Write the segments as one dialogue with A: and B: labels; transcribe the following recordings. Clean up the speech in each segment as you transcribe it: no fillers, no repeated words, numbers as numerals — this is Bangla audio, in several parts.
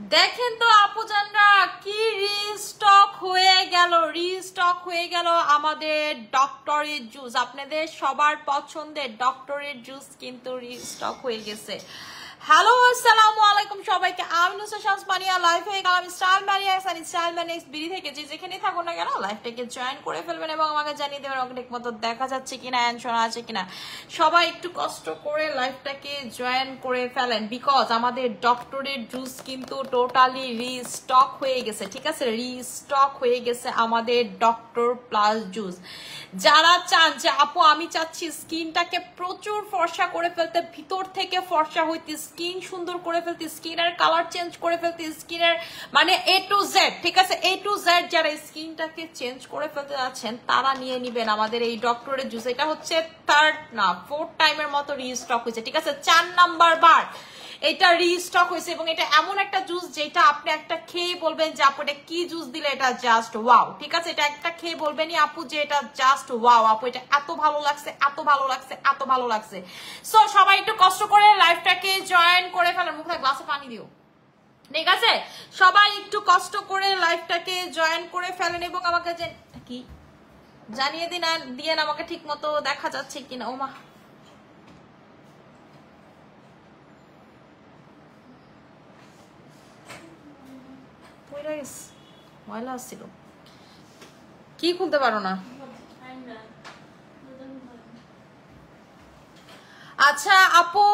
A: দেখেন তো আপুজানরা কি রিস্টক হয়ে গেল আমাদের ডক্টরের জুস। আপনাদের সবার পছন্দের ডক্টরের জুস কিন্তু রিস্টক হয়ে গেছে। হ্যালো আসসালামু আলাইকুম সবাইকে, আমি নুসরাত শামসুমানিয়া লাইভ হয়ে গেলাম স্টাইল ম্যানিয়াক্স আর স্টাইল ম্যানিয়াক্স বিডি থেকে। যে যেখানে থাকুন না কেন লাইভটাকে জয়েন করে ফেলবেন এবং আমাকে জানিয়ে দেবেন ঠিক মতো দেখা যাচ্ছে কিনা, অ্যান্ড শোনা আছে কিনা। সবাই একটু কষ্ট করে লাইভটাকে জয়েন করে ফেলেন, বিকজ আমাদের ডক্টরের জুস কিন্তু টোটালি রিস্টক হয়ে গেছে। ঠিক আছে, রিস্টক হয়ে গেছে আমাদের ডক্টর প্লাস জুস। যারা চান যে আপু আমি চাচ্ছি স্কিনটাকে প্রচুর ফর্সা করে ফেলতে, ভিতর থেকে ফর্সা হইতে, স্কিন সুন্দর করে ফেলতে, স্কিনের কালার চেঞ্জ করে ফেলতে, স্কিনের মানে A to Z, ঠিক আছে, A to Z যারা স্কিনটাকে চেঞ্জ করে ফেলতে যাচ্ছেন তারা নিয়ে নিবেন আমাদের এই ডক্টরের জুস। এটা হচ্ছে থার্ড না ফোর্থ টাইমের মতো রিস্টক হয়েছে। ঠিক আছে, 4 নাম্বার বার এটা রিস্টক হয়েছে এবং এটা এমন একটা জুস যেটা আপনি একটা খেয়ে বলবেন যে আপু এটা কি জুস দিলে এটা জাস্ট ওয়াও। ঠিক আছে, এটা একটা খেয়ে বলবেনই আপু যে এটা জাস্ট ওয়াও, আপু এটা এত ভালো লাগছে, এত ভালো লাগছে, এত ভালো লাগছে। সো সবাই একটু কষ্ট করে লাইভটাকে জয়েন করে ফেলেন। মুখে গ্লাসে পানি দিও। ঠিক আছে, সবাই একটু কষ্ট করে লাইভটাকে জয়েন করে ফেলেন এবং আমাকে কি জানিয়ে দিন আমাকে ঠিক মতো দেখা যাচ্ছে কিনা। ওমা ময়লা আসছিল, কি খুলতে পারো না? আচ্ছা আপু,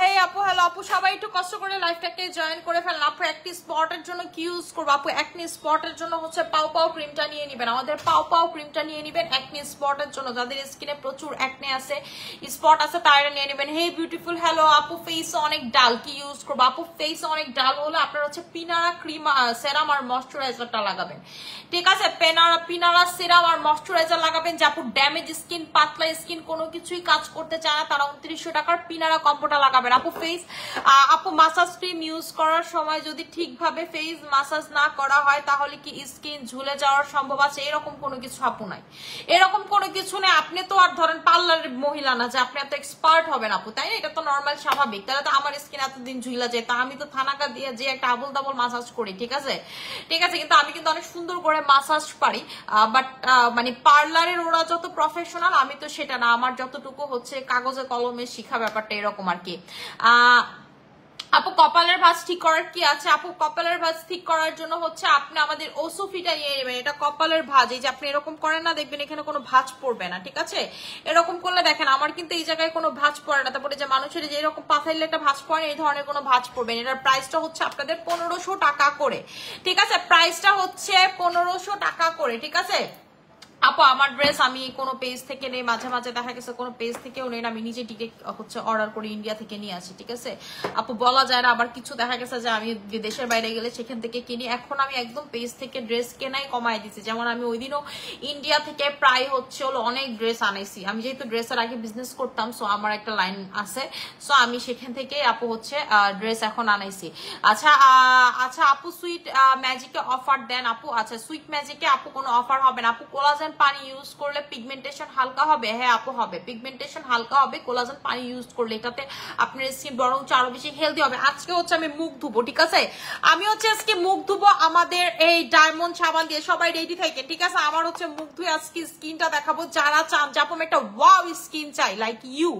A: হে আপু, হ্যালো আপু, সবাই একটু কষ্ট করে লাইভটাকে জয়েন করে ফেলেন। আপু একটি স্পটের জন্য কি ইউজ করবো? আপু একনি স্পটের জন্য হচ্ছে পাও পাও ক্রিমটা নিয়ে নিবেন, আমাদের পাও পাও ক্রিমটা নিয়ে নিবেন একনি স্পটের জন্য। যাদের স্কিনে প্রচুর একনে আছে, স্পট আছে, তারা নিয়ে নেবেন। হে বিউটিফুল, হ্যালো আপু, ফেস অনেক ডাল, কি ইউজ করবো? আপু ফেস অনেক ডাল হলে আপনার হচ্ছে পিনারা ক্রিম সেরাম আর ময়শ্চারাইজারটা লাগাবেন। ঠিক আছে, পিনারা সেরাম আর ময়শ্চারাইজার লাগাবেন। যে আপু ড্যামেজ স্কিন, পাতলা স্কিন, কোনো কিছুই কাজ করতে চায় না, তারা 2900 টাকার পিনারা কম্বোটা লাগাবেন। আপু মাসাজ ক্রিম ইউজ করার সময় যদি ঠিকভাবে ফেস মাসাজ না করা হয় তাহলে কি স্কিন ঝুলে যাওয়ার সম্ভব আছে? এরকম কোনো কিছু আপু নাই, এরকম কোনো কিছু নেই। আপনি তো আর ধরেন পার্লারের মহিলা না যে আপনি এত এক্সপার্ট হবেন আপু, তাই না? এটা তো নর্মাল স্বাভাবিক। তাহলে তো আমার স্কিন এতদিন ঝুলা যায়, তা আমি তো থানাকা দিয়ে যে একটা আবল তাবল মাসাজ করি। ঠিক আছে, ঠিক আছে, কিন্তু আমি কিন্তু অনেক সুন্দর করে মাসাজ পারি। বাট মানে পার্লারের ওরা যত প্রফেশনাল, আমি তো সেটা না। আমার যতটুকু হচ্ছে কাগজে কলমে শিখা ব্যাপারটা এরকম আর কি। আপু কপালের ভাঁজ ঠিক করার কি আছে? আপু কপালের ভাঁজ ঠিক করার জন্য হচ্ছে আপনি আমাদের ওসুফিটা নিয়ে নেবেন। এটা কপালের ভাঁজ, এই যে আপনি এরকম করেন না, দেখবেন এখানে কোনো ভাঁজ পড়বে না। ঠিক আছে, এরকম করলে দেখেন আমার কিন্তু এই জায়গায় কোনো ভাঁজ পড়ে না। তারপরে যে মানুষের যে এরকম পাথাইলে একটা ভাঁজ পড়ে, এই ধরনের কোনো ভাঁজ পড়বে না। এটার প্রাইসটা হচ্ছে আপনাদের 1500 টাকা করে। ঠিক আছে, প্রাইসটা হচ্ছে 1500 টাকা করে। ঠিক আছে আপু, আমার ড্রেস আমি কোনো পেজ থেকে নেই, মাঝে মাঝে দেখা গেছে কোনো পেজ থেকেও নেই, আমি নিজে ডিরেক্ট হচ্ছে অর্ডার করে ইন্ডিয়া থেকে নিয়ে আসি। ঠিক আছে আপু, বলা যায় না। আবার কিছু দেখা গেছে যে আমি দেশের বাইরে গেলে সেখান থেকে কিনি। এখন আমি একদম পেজ থেকে ড্রেস কেনাই কমাই দিচ্ছি। যেমন আমি ওই দিনও ইন্ডিয়া থেকে প্রায় হচ্ছে হলো অনেক ড্রেস আনাইছি। আমি যেহেতু ড্রেসের আগে বিজনেস করতাম, সো আমার একটা লাইন আছে, সো আমি সেখান থেকে আপু হচ্ছে ড্রেস এখন আনাইছি। আচ্ছা আচ্ছা আপু, সুইট ম্যাজিকে অফার দেন আপু? আচ্ছা সুইট ম্যাজিকে আপু কোনো অফার হবে না। আপু কোলাজেন পানি ইউজ করলে পিগমেন্টেশন হালকা হবে? হ্যাঁ আপু হবে, পিগমেন্টেশন হালকা হবে কোলাজেন পানি ইউজ করলে। এটাতে আপনার স্কিন বরং আরো বেশি হেলদি হবে। আজকে হচ্ছে আমি মুখ ধুবো। ঠিক আছে, আমি হচ্ছে আজকে মুখ ধুবো আমাদের এই ডায়মন্ড সাবান দিয়ে। সবাই রেডি থাকেন। ঠিক আছে, আমার হচ্ছে মুখ ধুয়ে আজকে স্কিনটা দেখাবো। যারা চান যে আপু আমি একটা ওয়াও স্কিন চাই লাইক ইউ,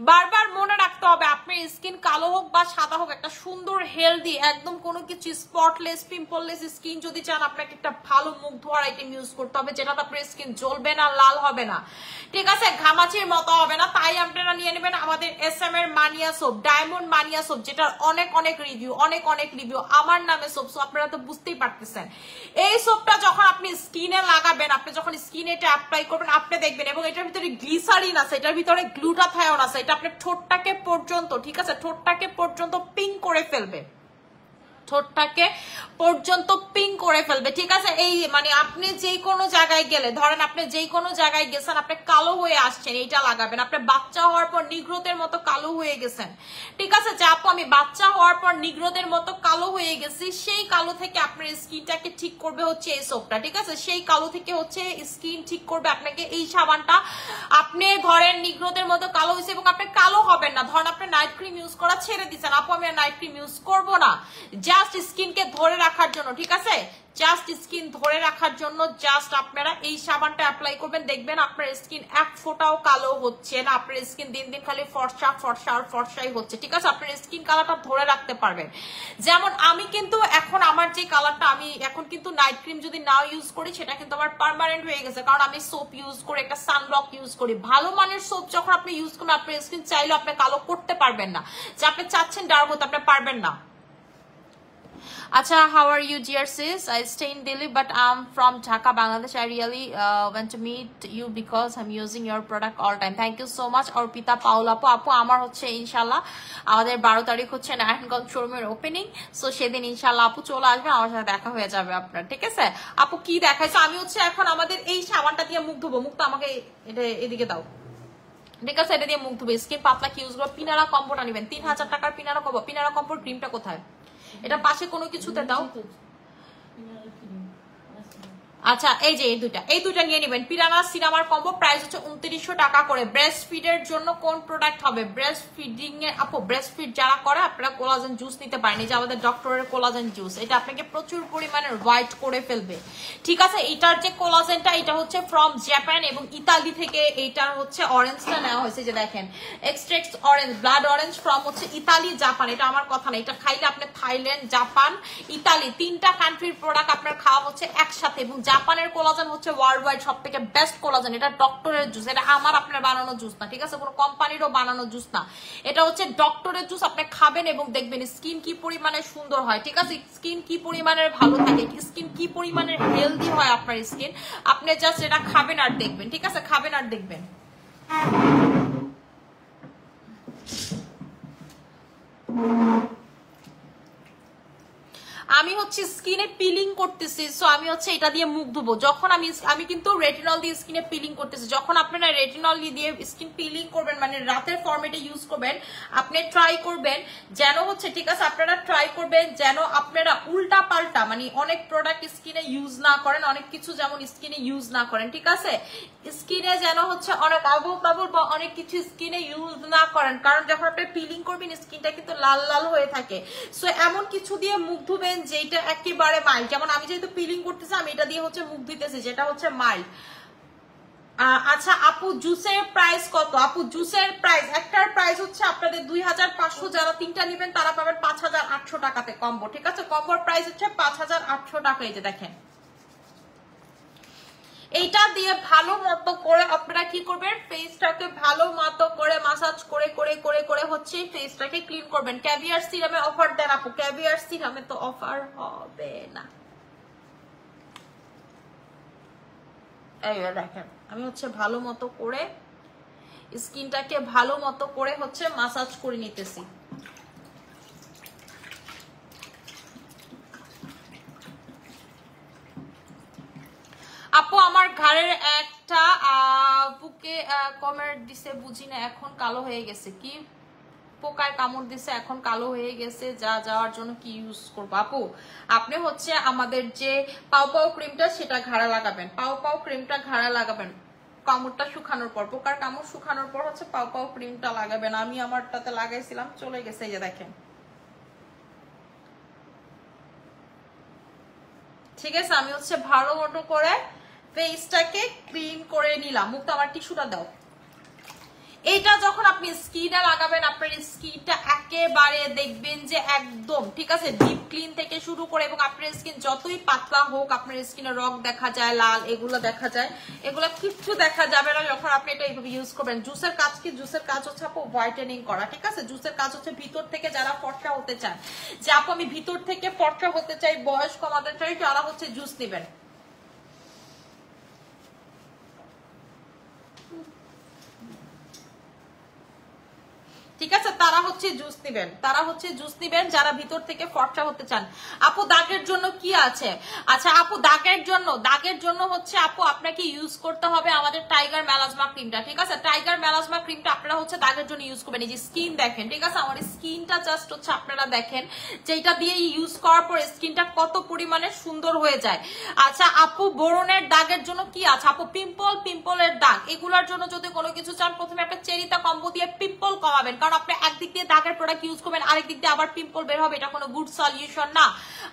A: বারবার মনে রাখতে হবে আপনার স্কিন কালো হোক বা সাদা হোক, একটা সুন্দর হেলদি একদম কোনো কিছু স্পটলেস পিম্পললেস স্কিন যদি চান, আপনাকে একটা ভালো মুখ ধোয়ার আইটেম ইউজ করতে হবে, যেটাতে আপনার স্কিন জ্বলবে না, লাল হবে না, ঠিক আছে, ঘামাচির মতো হবে না। তাই আপনারা নিয়ে নেবেন আমাদের SM এর মানিয়া সোপ, ডায়মন্ড মানিয়া সোপ, যেটার অনেক অনেক রিভিউ, অনেক অনেক রিভিউ আমার নামে সোপ। সো আপনারা তো বুঝতেই পারতেছেন, এই সোপটা যখন আপনি স্কিনে লাগাবেন, আপনি যখন স্কিনে এটা অ্যাপ্লাই করবেন, আপনি দেখবেন এবং এটার ভিতরে গ্লিসারিন আছে, এটার ভিতরে গ্লুটাথায়ন আছে, এটা আপনার ঠোঁটটাকে পর্যন্ত, ঠিক আছে, ঠোঁটটাকে পর্যন্ত পিঙ্ক করে ফেলবে, ঠোঁটটাকে পর্যন্ত পিঙ্ক করে ফেলবে। ঠিক আছে, এই মানে আপনি যে কোনো জায়গায় গেলে, ধরেন আপনি যে কোনো জায়গায় গেছেন, আপনি কালো হয়ে আসছেন, এইটা লাগাবেন। আপনি বাচ্চা হওয়ার পর নিগ্রোতের মতো কালো হয়ে গেছেন, ঠিক আছে, যে আপু আমি বাচ্চা হওয়ার পর নিগ্রোতের মতো কালো হয়ে গেছি, সেই কালো থেকে আপনার স্কিনটাকে ঠিক করবে হচ্ছে এই সোপটা। ঠিক আছে, সেই কালো থেকে হচ্ছে স্কিন ঠিক করবে আপনাকে এই সাবানটা। আপনি ধরেন নিগ্রোতের মতো কালো হয়েছে এবং আপনি কালো হবেন না। ধরেন আপনি নাইট ক্রিম ইউজ করা ছেড়ে দিচ্ছেন, আপু আমি নাইট ক্রিম ইউজ করবো না, জাস্ট স্কিনকে ধরে রাখার জন্য, ঠিক আছে, জাস্ট স্কিন ধরে রাখার জন্য জাস্ট আপনারা এই সাবানটা অ্যাপ্লাই করবেন, দেখবেন আপনার স্কিন এক ফোঁটাও কালো হচ্ছে না, আপনার স্কিন দিন দিন খালি ফর্সা ফর্সা আর ফর্সাই হচ্ছে, ঠিক আছে। আপনার স্কিন কালারটা ধরে রাখতে পারবেন। যেমন আমি কিন্তু এখন আমার যে কালারটা, আমি এখন কিন্তু নাইট ক্রিম যদি নাও ইউজ করি সেটা কিন্তু আমার পার্মানেন্ট হয়ে গেছে, কারণ আমি সোপ ইউজ করি, একটা সানব্লক ইউজ করি। ভালো মানের সোপ যখন আপনি ইউজ করবেন আপনার স্কিন চাইলেও আপনি কালো করতে পারবেন না, যে আপনি চাচ্ছেন ডার্ক হতে আপনি পারবেন না। Acha, how are you, dear sis? I stay in Delhi, but I'm from Dhaka, Bangladesh. I really want to meet you because I'm using your product all time. Thank you so much. Orpita Paula আপু আমার হচ্ছে ইনশাআল্লাহ আমাদের 12 তারিখ হচ্ছে নারায়ণগঞ্জ শোরুমের ওপেনিং, সো সেদিন ইনশাআল্লাহ আপু চলে আসবে, আমার সাথে দেখা হয়ে যাবে আপনার, ঠিক আছে। আপু কি দেখাইছো? আমি হচ্ছে এখন আমাদের এই সাবানটা দিয়ে মুখ ধোবো। মুখটা আমাকে এটা এদিকে দাও, ঠিক আছে, এটা দিয়ে মুখ ধোবো। স্কিন পাতলা কি ইউজ করবো? পিনারা কম্বোটা নেবেন, 3000 টাকার পিনারা কম্বো। পিনারা কম্বোর ক্রিমটা কোথায়? এটা পাশে কোনো কিছুতে দাও। আচ্ছা, এই যে এই দুইটা নিয়ে নেবেন। পিরানা সিনামার কম্বো প্রাইস হচ্ছে 2900 টাকা করে। ব্রেস্ট ফিডের জন্য কোন প্রোডাক্ট হবে? ব্রেস্ট ফিডিং এর আপু, ব্রেস্ট ফিড যারা করে আপনারা কোলাজেন জুস নিতে পারেন, এই যে আমাদের ডক্টরের কোলাজেন জুস, এটা আপনাকে প্রচুর পরিমাণে হোয়াইট করে ফেলবে, ঠিক আছে। এটার যে কোলাজেনটা এটা হচ্ছে ফ্রম জাপান এবং ইতালি থেকে, এইটার হচ্ছে অরেঞ্জটা নেওয়া হয়েছে, যে দেখেন extract orange, blood orange from হচ্ছে ইতালি জাপান। এটা আমার কথা না, এটা খাইলে আপনি থাইল্যান্ড, জাপান, ইতালি 3টা কান্ট্রির প্রোডাক্ট আপনার খাওয়া হচ্ছে একসাথে। এবং জাপানের কোলাজেন হচ্ছে ওয়ার্ল্ড ওয়াইড সব থেকে বেস্ট কোলাজেন। এটা ডক্টরের জুস, এটা আমার আপনার বানানো জুস না, ঠিক আছে, কোনো কোম্পানিরও বানানো জুস না, এটা হচ্ছে ডক্টরের জুস। আপনি খাবেন এবং দেখবেন স্কিন কি পরিমাণে সুন্দর হয়, ঠিক আছে, স্কিন কি পরিমাণে ভালো থাকে, স্কিন কি পরিমাণে হেলদি হয় আপনার স্কিন। আপনি জাস্ট এটা খাবেন আর দেখবেন, ঠিক আছে, খাবেন আর দেখবেন। আমি হচ্ছে স্কিনে পিলিং করতেছি, সো আমি হচ্ছে এটা দিয়ে মুখ ধুবো। যখন আমি কিন্তু রেটিনল দিয়ে স্কিনে পিলিং করতেছি। যখন আপনারা রেটিনল দিয়ে স্কিন পিলিং করবেন, মানে রাতের ফর্মেটে ইউজ করবেন, আপনি ট্রাই করবেন যেন হচ্ছে, ঠিক আছে, আপনারা ট্রাই করবেন যেন আপনারা উল্টা পাল্টা মানে অনেক প্রোডাক্ট স্কিনে ইউজ না করেন, অনেক কিছু যেমন স্কিনে ইউজ না করেন, ঠিক আছে। স্কিনে যেন হচ্ছে অনেক আবল তাবল বা অনেক কিছু স্কিনে ইউজ না করেন, কারণ যখন আপনি পিলিং করবেন স্কিনটা কিন্তু লাল লাল হয়ে থাকে। সো এমন কিছু দিয়ে মুখ ধুবেন যেটা একেবারে মাইল্ড। যেমন আমি যেহেতু পিলিং করতেছি, আমি এটা দিয়ে হচ্ছে মুখ ধুতেছি, যেটা হচ্ছে মাইল্ড। আচ্ছা আপু, জুসের প্রাইস কত? আপু জুসের প্রাইস, একটার প্রাইস হচ্ছে আপনাদের 2500, যারা 3টা নেবেন তারা পাবেন 5800 টাকাতে কম্বো, ঠিক আছে। কম্বোর প্রাইস হচ্ছে 5800 টাকা। এই যে দেখেন, এইটা দিয়ে ভালো মতো করে আপনারা কি করবেন, ফেসটাকে ভালো মতো করে মাসাজ করে করে করে করে হচ্ছে ফেসটাকে ক্লিন করবেন। ক্যাভিয়ার সিরামে অফার দেন আপু? ক্যাভিয়ার সিরামে তো অফার হবে না। এই দেখেন, আমি হচ্ছে ভালো মতো করে স্কিনটাকে ভালো মতো করে হচ্ছে মাসাজ করে নিতেছি। আপু আমার ঘাড়ের একটা বুকে কমেন্ট দিছে, বুঝি না, এখন কালো হয়ে গেছে। কি পোকায় কামড় দিছে, এখন কালো হয়ে গেছে, যা যাওয়ার জন্য কি ইউজ করবো? আপু আপনি হচ্ছে আমাদের যে পাও পাও ক্রিমটা সেটা ঘাড়ে লাগাবেন। পাও পাও ক্রিমটা ঘাড়ে লাগাবেন কামড়টা শুকানোর পর, পোকার কামড় শুকানোর পর হচ্ছে পাও পাও ক্রিমটা লাগাবেন। আমি আমারটাতে লাগাইছিলাম, চলে গেছে, এই যে দেখেন, ঠিক আছে। আমি হচ্ছে ভালো মতো করে ফেসটাকে ক্লিন করে নিলাম। মুখটা আমার টিস্যুটা দাও। এটা যখন আপনি স্কিনে লাগাবেন, আপনার স্কিনটা একেবারে দেখবেন যে একদম, ঠিক আছে, ডিপ ক্লিন থেকে শুরু করে, এবং আপনার স্কিন যতই পাতলা হোক, আপনার স্কিনে রগ দেখা যায়, লাল এগুলো দেখা যায়, এগুলো কিচ্ছু দেখা যাবে না যখন আপনি এটা এইভাবে ইউজ করবেন। জুসের কাজ কি? জুসের কাজ হচ্ছে আপু হোয়াইটেনিং করা, ঠিক আছে। জুসের কাজ হচ্ছে ভিতর থেকে যারা ফর্সা হতে চান, যে আপু আমি ভিতর থেকে ফর্সা হতে চাই, বয়স কমাতে চাই, যারা হচ্ছে জুস নেবেন, ঠিক আছে, তারা হচ্ছে জুস নিবেন, তারা হচ্ছে জুস নিবেন যারা ভিতর থেকে ফর্সা হতে চান। আপু দাগের জন্য কি আছে? আচ্ছা আপু দাগের জন্য হচ্ছে আপু আপনাকে ইউজ করতে হবে আমাদের টাইগার মেলাজমা ক্রিমটা, ঠিক আছে। টাইগার মেলাজমা ক্রিমটা আপনারা হচ্ছে দাগের জন্য ইউজ করবেন। এই যে স্কিন দেখেন, ঠিক আছে, আমার স্কিনটা জাস্ট হচ্ছে আপনারা দেখেন যে এটা দিয়ে ইউজ করার পর স্কিনটা কত পরিমাণে সুন্দর হয়ে যায়। আচ্ছা আপু বোরনের দাগের জন্য কি আছে? আপু পিম্পলের দাগ, এগুলোর জন্য যদি কোনো কিছু চান, প্রথমে একটা চেরিতা কম্বো দিয়ে পিম্পল কমাবেন, কারণ আপনি একদিক দিয়ে দাগের প্রোডাক্ট ইউজ করবেন, আরেক দিক দিয়ে আবার পিম্পল বের হবে, এটা কোনো গুড সলিউশন না।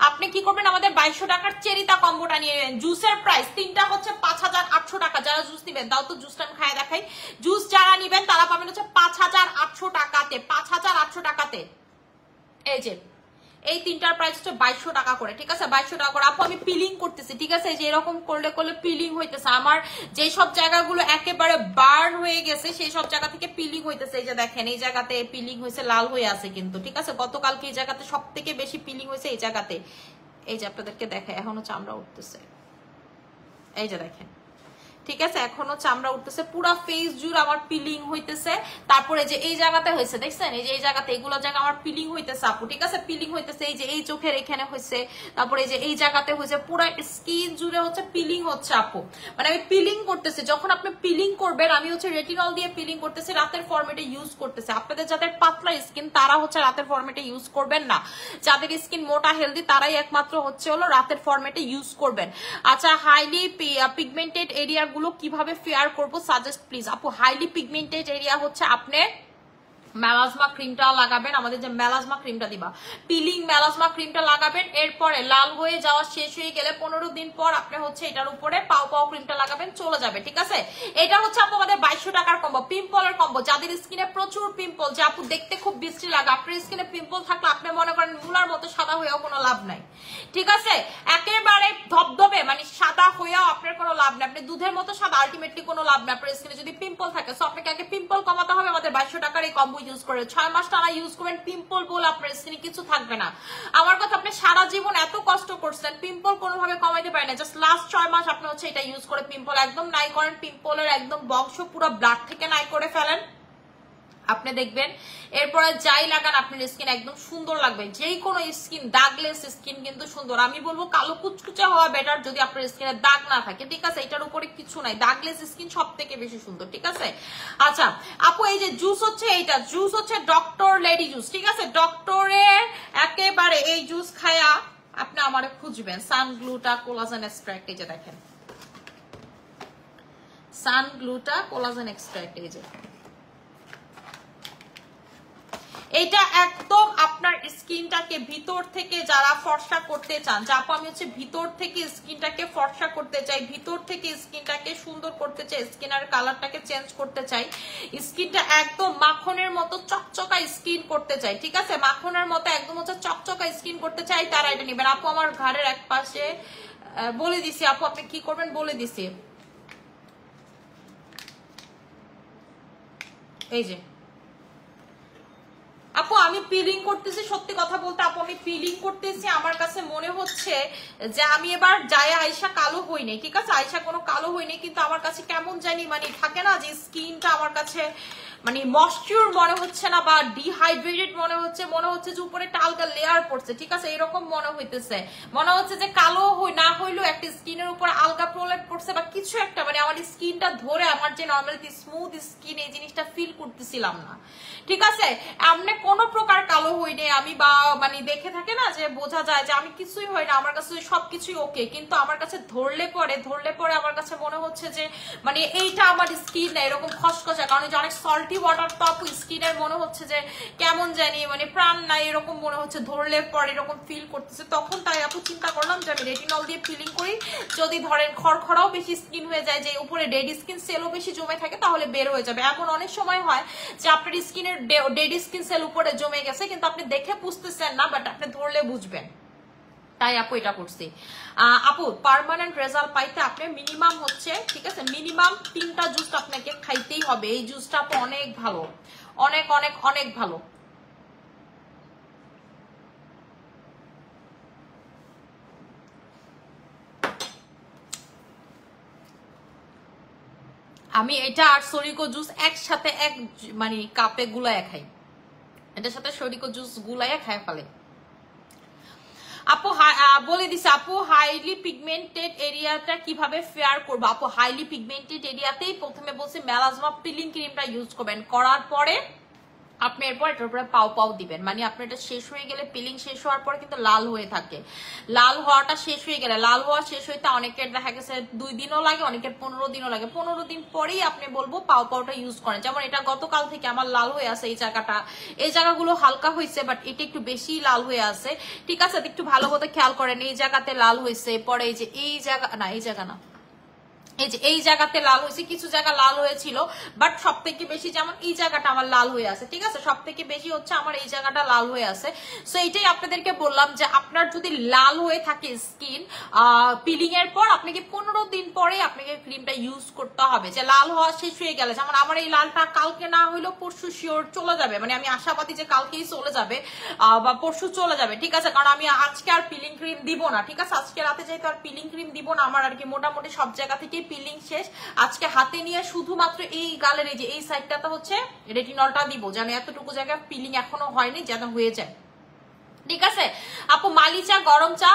A: আপনি কি করবেন, আমাদের 2200 টাকার চেরিতা কম্বোটা নিয়ে নেবেন। জুসের প্রাইস তিনটা হচ্ছে 5800 টাকা। যারা জুস নিবেন, দাও তো জুসটা আমি খায় দেখাই। জুস যারা নিবেন তারা পাবেন হচ্ছে 5800 টাকাতে, 5800 টাকাতে। এই যে এই তিনটার প্রাইস হচ্ছে 2200 টাকা করে, ঠিক আছে, 2200 টাকা করে। আপু আমি পিলিং করতেছি, ঠিক আছে, যে এরকম করলে করলে পিলিং হইতেছে আমার, যে সব জায়গাগুলো একেবারে বার্ন হয়ে গেছে সেই সব জায়গা থেকে পিলিং হইতেছে। এই যে দেখেন এই জায়গাতে পিলিং হয়েছে, লাল হয়ে আছে কিন্তু, ঠিক আছে, গতকালকে এই জায়গাতে সব থেকে বেশি পিলিং হয়েছে এই জায়গাতে। এই যে আপনাদেরকে দেখায়, এখনো চামড়া উঠতেছে, এই যে দেখেন, ঠিক আছে, এখনো চামড়া উঠতেছে, পুরো ফেস জুড়ে আমার পিলিং হইতেছে। তারপরে যে এই জায়গাতে হয়েছে দেখছেন, এই যে এই জায়গাতে এগুলো জায়গা আমার পিলিং হইতেছে আপু, ঠিক আছে, পিলিং হইতেছে। এই যে এই চোখের এখানে হয়েছে, তারপরে এই যে এই জায়গাতে হয়েছে, পুরো স্কিন জুড়ে হচ্ছে পিলিং হচ্ছে আপু। মানে আমি পিলিং করতেছি, যখন আপনি পিলিং করবেন আমি হচ্ছে রেটিনল দিয়ে পিলিং করতেছি, রাতের ফরম্যাটে ইউজ করতেছি। আপনাদের যাদের পাতলা স্কিন তারা হচ্ছে রাতের ফরম্যাটে ইউজ করবেন না, যাদের স্কিন মোটা হেলদি তারাই একমাত্র হচ্ছে হলো রাতের ফরম্যাটে ইউজ করবেন। আচ্ছা, হাইলি পিগমেন্টেড এরিয়া গুলো কিভাবে ফেয়ার করবো সাজেস্ট প্লিজ। আপু হাইলি পিগমেন্টেড এরিয়া হচ্ছে আপনি মেলাজমা ক্রিমটা লাগাবেন, আমাদের যে মেলাজমা ক্রিমটা দিবা, পিলিং মেলাজমা ক্রিমটা লাগাবেন। এরপরে লাল হয়ে যাওয়া শেষ হয়ে গেলে 15 দিন পর আপনি হচ্ছে এটার উপরে পাও পাও ক্রিমটা লাগাবেন, চলে যাবে, ঠিক আছে। এটা হচ্ছে আপু আমাদের 2200 টাকার কম্বো, পিম্পলের কম্বো। যাদের স্কিনে প্রচুর পিম্পল, যে আপু দেখতে খুব বিশ্রী লাগে, আপনার স্কিনে পিম্পল থাকলে আপনি মনে করেন মূলার মতো সাদা হয়েও কোনো লাভ নাই, ঠিক আছে, একেবারে ধবধবে মানে সাদা হয়েও আপনার কোনো লাভ নেই, আপনি দুধের মতো সাদা, আলটিমেটলি কোনো লাভ নেই আপনার স্কিনে যদি পিম্পল থাকে। সো আপনাকে আগে পিম্পল কমাতে হবে, আমাদের 2200 টাকার এই কম্বো ইউজ করে 6 মাস টানা ইউজ করবেন, পিম্পল বলে আপনার স্কিনে কিছু থাকবে না। আমার কথা, আপনি সারা জীবন এত কষ্ট করছেন, পিম্পল কোনোভাবে কমাইতে পারেন না, জাস্ট লাস্ট 6 মাস আপনি হচ্ছে এটা ইউজ করে পিম্পল একদম নাই করেন, পিম্পলের একদম বংশ পুরো ব্লাড থেকে নাই করে ফেলেন, আপনি দেখবেন এরপরে যাই লাগান আপনার স্কিন একদম সুন্দর লাগবে। যেই কোনো স্কিন, দাগলেস স্কিন কিন্তু সুন্দর। আমি বলবো কালো কুচকুচে হওয়া বেটার যদি আপনার স্কিনে দাগ না থাকে, ঠিক আছে, এটার উপরে কিছু নাই, দাগলেস স্কিন সব থেকে বেশি সুন্দর, ঠিক আছে। আচ্ছা আপু এই যে জুস হচ্ছে, এইটা জুস হচ্ছে ডক্টর লেডি জুস, ঠিক আছে, ডক্টরের একেবারে এই জুস খায়া আপনি আমারে খুঁজবেন। সানগ্লুটা কোলাজেন এক্সট্রাক্ট, এই যে দেখেন সানগ্লুটা কোলাজেন এক্সট্রাক্ট, এই যে এটা একদম আপনার স্কিনটাকে ভিতর থেকে যারা ফর্সা করতে চান, যা আমি হচ্ছে ভিতর থেকে স্কিনটাকে ফর্সা করতে চাই, ভিতর থেকে স্কিনটাকে সুন্দর করতে চাই, স্কিনের কালারটাকে চেঞ্জ করতে চাই, স্কিনটা একদম মাখনের মতো চকচকা স্কিন করতে চাই, ঠিক আছে, মাখনের মতো একদম হচ্ছে চকচকা স্কিন করতে চাই, তারা এটা নেবেন। আপু আমার ঘাড়ের এক পাশে বলে দিছি, আপু আপনি কি করবেন বলে দিছি, এই যে আপু আমি পিলিং করতেছি, সত্যি কথা বলতে আপু আমি পিলিং করতেছি, আমার কাছে মনে হচ্ছে যে আমি এবার যায় আয়সা কালো হইনি, ঠিক আছে, আয়সা কোনো কালো হইনি, কিন্তু আমার কাছে কেমন জানি মানে থাকে না যে স্কিনটা আমার কাছে মানে ময়শ্চার মনে হচ্ছে না, বা ডিহাইড্রেটেড মনে হচ্ছে যে উপরে টালকা লেয়ার পড়ছে, ঠিক আছে, এরকম মনে হইতেছে, মনে হচ্ছে যে কালো না হইলেও একটা স্কিনের উপর আলগা প্রলেপ পড়ছে বা কিছু একটা, মানে আমার স্কিনটা ধরে আমার যে নর্মালি স্মুথ স্কিন এই জিনিসটা ফিল করতেছিলাম না, ঠিক আছে। আপনি কোন প্রকার কালো হইনি আমি, বা মানে দেখে থাকে না যে বোঝা যায় যে আমি কিছুই হই না, আমার কাছে সবকিছুই ওকে, কিন্তু আমার কাছে ধরলে পরে আমার কাছে মনে হচ্ছে যে মানে এইটা আমার স্কিন না, এরকম খসখসা, কারণ যে অনেক সল্টি ওয়াটার তো আপু স্কিনের মনে হচ্ছে যে কেমন জানি মানে প্রাণ নাই, এরকম মনে হচ্ছে ধরলে পরে এরকম ফিল করতেছে। তখন তাই আপু চিন্তা করলাম যে আমি রেটিনল দিয়ে ফিলিং করি, যদি ধরেন খড়খড়াও বেশি স্কিন হয়ে যায়, যে উপরে ডেড স্কিন সেলও বেশি জমে থাকে, তাহলে বের হয়ে যাবে। এমন অনেক সময় হয় যে আপনার স্কিনের ডেড স্কিন সেল উপরে জমে গেছে, কিন্তু আপনি দেখে বুঝতেছেন না, বাট আপনি ধরলে বুঝবেন, তাই আপু এটা করছি। আপু পার্মানেন্ট রেজাল্ট পাইতে আপনি মিনিমাম হচ্ছে, ঠিক আছে, মিনিমাম 3টা জুস আপনাকে খাইতেই হবে। এই জুসটা আপু অনেক ভালো, অনেক অনেক অনেক ভালো। আমি এটা আর সরিকো জুস একসাথে এক মানে কাপে গুলায় খাই, এটার সাথে সরিকো জুস গুলায় খাই ফেলে। আপু বলে দিছে, আপু হাইলি পিগমেন্টেড এরিয়াটা কিভাবে ফেয়ার করবো। আপু হাইলি পিগমেন্টেড এরিয়াতেই প্রথমে বলছি মেলাজমা পিলিং ক্রিমটা ইউজ করবেন, করার পরে আপনি এরপর এটার উপরে পাও পাও দিবেন, মানে আপনার এটা শেষ হয়ে গেলে পিলিং শেষ হওয়ার পরে কিন্তু লাল হয়ে থাকে, লাল হওয়াটা শেষ হয়ে গেলে, লাল হওয়া শেষ হইতে অনেকের দেখা গেছে 2 দিনও লাগে, অনেকের 15 দিনও লাগে, 15 দিন পরেই আপনি বলবো পাও পাওটা ইউজ করেন। যেমন এটা গতকাল থেকে আমার লাল হয়ে আছে এই জায়গাটা, এই জায়গাগুলো হালকা হয়েছে বাট এটা একটু বেশি লাল হয়ে আছে, ঠিক আছে? একটু ভালো মতো খেয়াল করেন, এই জায়গাতে লাল হয়েছে, পরে এই যে এই জায়গা না, এই জায়গা না, এই যে এই জায়গাতে লাল হয়েছে, কিছু জায়গা লাল হয়েছিল বাট সব থেকে বেশি যেমন এই জায়গাটা আমার লাল হয়ে আছে, ঠিক আছে? সব থেকে বেশি হচ্ছে আমার এই জায়গাটা লাল হয়ে আছে। সো এইটাই আপনাদেরকে বললাম যে আপনার যদি লাল হয়ে থাকে স্কিন পিলিং এর পর, আপনাকে 15 দিন পরে আপনাকে ক্রিমটা ইউজ করতে হবে। যে লাল হওয়া শেষ হয়ে গেলে, যেমন আমার এই লালটা কালকে না হইলেও পরশু শিওর চলে যাবে, মানে আমি আশাবাদী যে কালকেই চলে যাবে বা পরশু চলে যাবে, ঠিক আছে? কারণ আমি আজকে আর পিলিং ক্রিম দিব না, ঠিক আছে? আজকে রাতে যেহেতু আর পিলিং ক্রিম দিব না, আমার আর কি মোটামুটি সব জায়গা থেকে পিলিং শেষ। আজকে হাতে নিয়ে শুধুমাত্র এই গালের এই যে এই সাইডটাতে হচ্ছে রেটিনলটা দিব, যেন এতটুকু জায়গায় পিলিং এখনো হয়নি, যেন হয়ে যায়, ঠিক আছে? আপু মালি চা গরম চা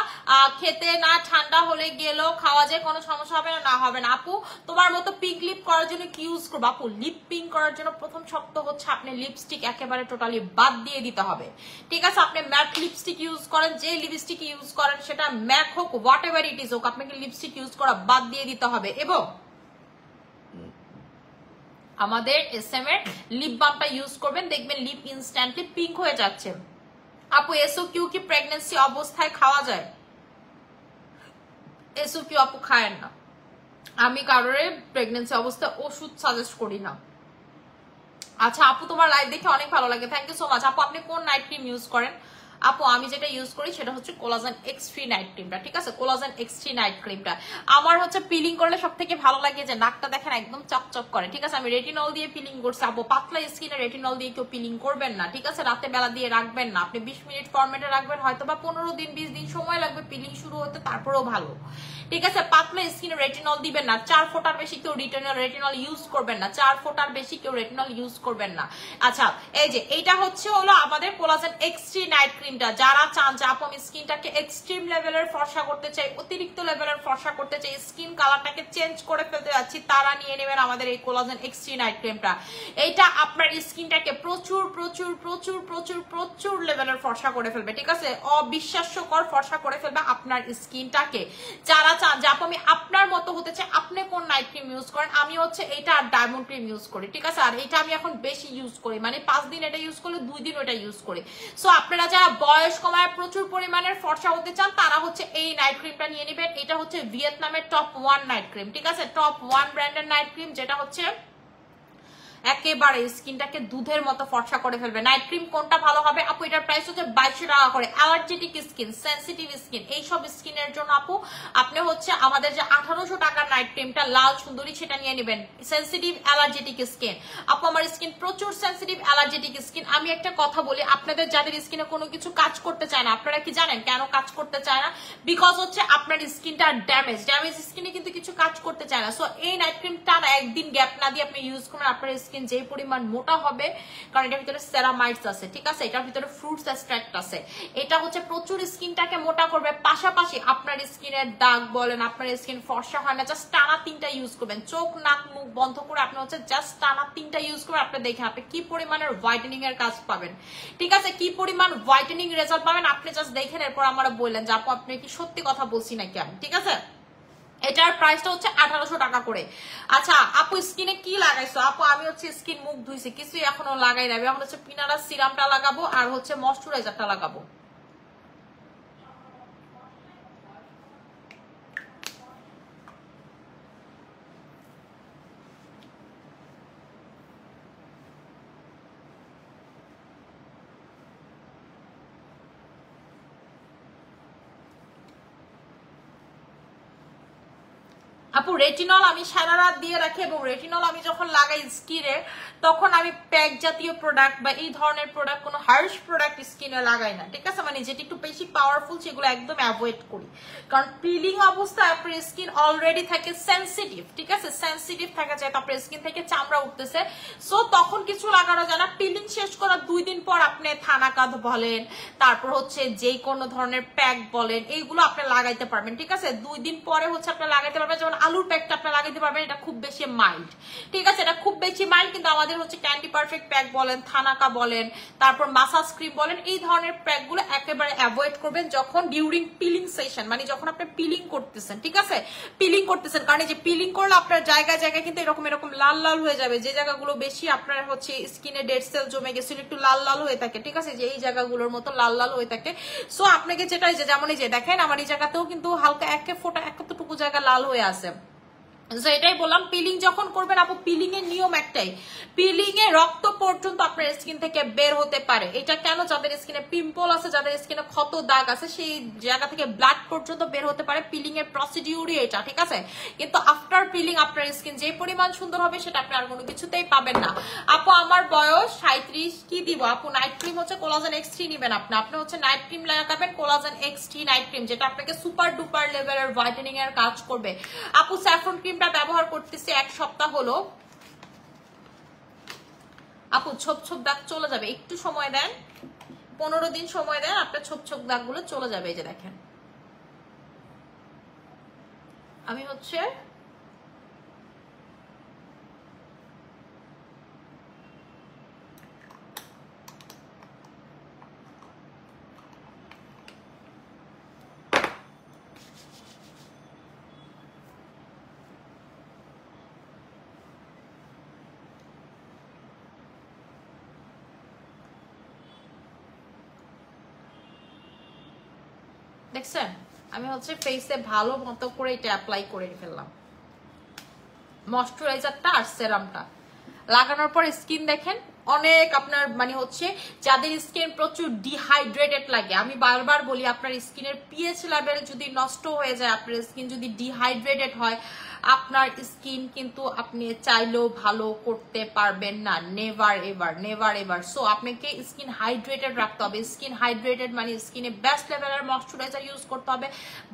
A: খেতে না ঠান্ডা হলে গেলেও খাওয়া যায়, কোনো সমস্যা হবে না? না হবে না। আপু তোমার মতো পিঙ্ক লিপ করার জন্য কি ইউজ করবো? আপু লিপ পিঙ্ক করার জন্য প্রথম শর্ত হচ্ছে আপনি লিপস্টিক একেবারে টোটালি বাদ দিয়ে দিতে হবে, ঠিক আছে? আপনি ম্যাট লিপস্টিক ইউজ করেন, যে লিপস্টিক ইউজ করেন সেটা ম্যাট হোক হোয়াট এভার ইট ইজ হোক, আপনাকে লিপস্টিক ইউজ করা বাদ দিয়ে দিতে হবে। এবং আমাদের SM এর লিপ বামটা ইউজ করবেন, দেখবেন লিপ ইনস্ট্যান্টলি পিঙ্ক হয়ে যাচ্ছে। আপু SOQ কি প্রেগন্যান্সি অবস্থায় খাওয়া যায়? SOQ আপু খায়েন না, আমি কারোরে প্রেগন্যান্সি অবস্থায় ওষুধ সাজেস্ট করি না। আচ্ছা আপু তোমার লাইভ দেখে অনেক ভালো লাগে, থ্যাংক ইউ সো মাচ। আপু আপনি কোন নাইট ক্রিম ইউজ করেন? আপু আমি যেটা ইউজ করি সেটা হচ্ছে কোলাজেন X3 নাইট ক্রিমটা, ঠিক আছে? কোলাজেন X3 নাইট ক্রিমটা আমার হচ্ছে পিলিং করলে সব থেকে ভালো লাগে যে নাকটা দেখেন একদম চকচক করে, ঠিক আছে? আমি রেটিনল দিয়ে পিলিং করছি। আপু পাতলা স্কিনে রেটিনল দিয়ে কেউ পিলিং করবেন না, ঠিক আছে? রাতে বেলা দিয়ে রাখবেন না, আপনি 20 মিনিট ফরম্যাটে রাখবেন, হয়তো বা 15 দিন 20 দিন সময় লাগবে পিলিং শুরু হতে, তারপরেও ভালো, ঠিক আছে? পাতলা স্কিনে রেটিনল দিবেন না, 4 ফোঁটার বেশি কেউ রেটিনল ইউজ করবেন না, 4 ফোঁটার বেশি কেউ রেটিনল ইউজ করবেন না। আচ্ছা এই যে এইটা হচ্ছে হলো আমাদের কোলাজেন X3 নাইট ক্রিমটা, যারা চান যে আপু আমি স্কিনটাকে এক্সট্রিম লেভেলের ফর্সা করতে চাই, অতিরিক্ত লেভেলের ফর্সা করতে চাই, স্কিন কালারটাকে চেঞ্জ করে ফেলতে যাচ্ছি, তারা নিয়ে নেবেন আমাদের এই কোলাজেন X3 নাইট ক্রিমটা। এইটা আপনার স্কিনটাকে প্রচুর প্রচুর প্রচুর প্রচুর প্রচুর লেভেলের ফর্সা করে ফেলবে, ঠিক আছে? অবিশ্বাস্যকর ফর্সা করে ফেলবে আপনার স্কিনটাকে। যারা চান যে আপু আমি আপনার মতো হতে চাই, আপনি কোন নাইট ক্রিম ইউজ করেন? আমি হচ্ছে এইটা আর ডায়মন্ড ক্রিম ইউজ করি, ঠিক আছে? আর এটা আমি এখন বেশি ইউজ করি, মানে 5 দিন এটা ইউজ করলে 2 দিন ওটা ইউজ করি। সো আপনারা যারা বয়স কমায় প্রচুর পরিমাণের ফর্সা হতে চান তারা হচ্ছে এই নাইট ক্রিমটা নিয়ে নেবেন। এটা হচ্ছে ভিয়েতনামের টপ 1 নাইট ক্রিম, ঠিক আছে? টপ 1 ব্র্যান্ডের নাইট ক্রিম, যেটা হচ্ছে একেবারে স্কিনটাকে দুধের মতো ফর্সা করে ফেলবে। নাইট ক্রিম কোনটা ভালো হবে আপু? এটার প্রাইস হচ্ছে 2200 টাকা করে। অ্যালার্জেটিক স্কিন, সেনসিটিভ স্কিন, এইসব স্কিনের জন্য আপু আপনি হচ্ছে আমাদের যে 1800 টাকার নাইট ক্রিমটা লাল সুন্দরী সেটা নিয়ে নেবেন। সেনসিটিভ অ্যালার্জেটিক স্কিন, আপু আমার স্কিন প্রচুর সেনসিটিভ অ্যালার্জেটিক স্কিন। আমি একটা কথা বলি, আপনাদের যাদের স্কিনে কোনো কিছু কাজ করতে চায় না, আপনারা কি জানেন কেন কাজ করতে চায় না? বিকজ হচ্ছে আপনার স্কিনটা ড্যামেজ স্কিনে কিন্তু কিছু কাজ করতে চায় না। সো এই নাইট ক্রিমটা একদিন গ্যাপ না দিয়ে আপনি ইউজ করবেন, আপনার স্কিন যে পরিমাণ মোটা হবে, কারণ এটার ভিতরে সেরামাইডস আছে, ঠিক আছে? এটার ভিতরে ফ্রুটস এক্সট্রাক্ট আছে, এটা হচ্ছে প্রচুর স্কিনটাকে মোটা করবে। পাশাপাশি আপনার স্কিনের দাগ বলেন, আপনার স্কিন ফর্সা হয় না, জাস্ট টানা 3টা ইউজ করবেন, চোখ নাক মুখ বন্ধ করে আপনি হচ্ছে জাস্ট টানা 3টা ইউজ করবেন। আপনি দেখেন আপনি কি পরিমাণের হোয়াইটেনিং এর কাজ পাবেন, ঠিক আছে? কি পরিমাণ হোয়াইটেনিং রেজাল্ট পাবেন আপনি জাস্ট দেখেন, এরপর আমরা বললেন যে আপু আপনি কি সত্যি কথা বলছি নাকি আমি, ঠিক আছে? এটার প্রাইসটা হচ্ছে 1800 টাকা করে। আচ্ছা আপু স্কিনে কি লাগাইছো? আপু আমি হচ্ছে স্কিন মুখ ধুইছি, কিছুই এখনো লাগাই না, এখন হচ্ছে পিনারা সিরামটা লাগাবো আর হচ্ছে ময়শ্চারাইজারটা লাগাবো। আপু রেটিনল আমি সারা রাত দিয়ে রাখি, এবং রেটিনল আমি যখন লাগাই স্কিনে তখন আমি প্যাক জাতীয় প্রোডাক্ট বা এই ধরনের প্রোডাক্ট, কোনো হার্শ প্রোডাক্ট স্কিনে লাগাই না, ঠিক আছে? মানে যেটা একটু বেশি পাওয়ারফুল সেগুলো একদম অ্যাভয়েড করি, কারণ পিলিং অবস্থায় আপনার স্কিন অলরেডি থাকে সেন্সিটিভ, ঠিক আছে? সেন্সিটিভ থাকা যায়, তারপরে স্কিন থেকে চামড়া উঠতেছে, সো তখন কিছু লাগানো যায় না। পিলিং শেষ করার 2 দিন পর আপনি থানাকাদ বলেন, তারপর হচ্ছে যে কোনো ধরনের প্যাক বলেন, এইগুলো আপনি লাগাইতে পারবেন, ঠিক আছে? 2 দিন পরে হচ্ছে আপনি লাগাইতে পারবেন। যেমন আলুর প্যাকটা আপনারা লাগাইতে পারবেন, এটা খুব বেশি মাইল্ড, ঠিক আছে, এটা খুব বেশি মাইল্ড। কিন্তু আমাদের হচ্ছে ক্যান্ডি পারফেক্ট প্যাক বলেন, থানাকা বলেন, তারপর মাসাজ ক্রিম বলেন, এই ধরনের প্যাকগুলো একেবারে অ্যাভয়েড করবেন যখন ডিউরিং পিলিং সেশন, মানে যখন আপনি পিলিং করতেছেন, ঠিক আছে, পিলিং করতেছেন। কারণ এই যে পিলিং করলে আপনার জায়গায় জায়গায় কিন্তু এরকম এরকম লাল লাল হয়ে যাবে, যে জায়গাগুলো বেশি আপনার হচ্ছে স্কিনে ডেড সেল জমে গেছিল, একটু লাল লাল হয়ে থাকে, ঠিক আছে, যে এই জায়গাগুলোর মতো লাল লাল হয়ে থাকে। সো আপনাকে যেটা যেমন এই যে দেখেন আমার এই জায়গাতেও কিন্তু হালকা একে ফোটা এতটুকু জায়গা লাল হয়ে আছে। এটাই বললাম, পিলিং যখন করবেন আপু, পিলিং এর নিয়ম একটাই, পিলিং এ রক্ত পর্যন্ত আপনার স্কিন থেকে বের হতে পারে। এটা কেন? যাদের স্কিনে পিম্পল আছে, যাদের স্কিনে ক্ষত দাগ আছে, সেই জায়গা থেকে ব্লাড পর্যন্ত বের হতে পারে। পিলিং এর প্রসিডিউরই এটা, ঠিক আছে। কিন্তু আফটার পিলিং আপনার স্কিন যে পরিমাণ সুন্দর হবে সেটা আপনি আর কোনো কিছুতেই পাবেন না। আপু আমার বয়স 37, কি দিব আপু? নাইট ক্রিম হচ্ছে কোলাজেন X3 নিবেন আপনি, আপনি হচ্ছে নাইট ক্রিম লাগাবেন কোলাজেন X3 নাইট ক্রিম, যেটা আপনাকে সুপার ডুপার লেভেলের হোয়াইটেনিং এর কাজ করবে। আপু স্যাফরন ক্রিম ব্যবহার করতেছি 1 সপ্তাহ হলো আপু, ছোপ ছোপ দাগ চলে যাবে, একটু সময় দেন, 15 দিন সময় দেন, আপনার ছোপ ছোপ দাগ গুলো চলে যাবে। এই যে দেখেন আমি হচ্ছে দেখছেন আমি হচ্ছে ফেসে ভালো মতো করে এটা অ্যাপ্লাই করে ফেললাম, ময়শ্চারাইজারটা আর সেরামটা লাগানোর পর স্কিন দেখেন অনেক আপনার মানে হচ্ছে যাদের স্কিন প্রচুর ডিহাইড্রেটেড লাগে, আমি বারবার বলি আপনার স্কিনের পিএইচ লেভেল যদি নষ্ট হয়ে যায়, আপনার স্কিন যদি ডিহাইড্রেটেড হয়, আপনার স্কিন কিন্তু আপনি চাইলেও ভালো করতে পারবেন না, never ever, never ever. So আপনাকে স্কিন হাইড্রেটেড রাখতে হবে। স্কিন হাইড্রেটেড মানে স্কিনে বেস্ট লেভেলের ময়শ্চারাইজার ইউজ করতে হবে,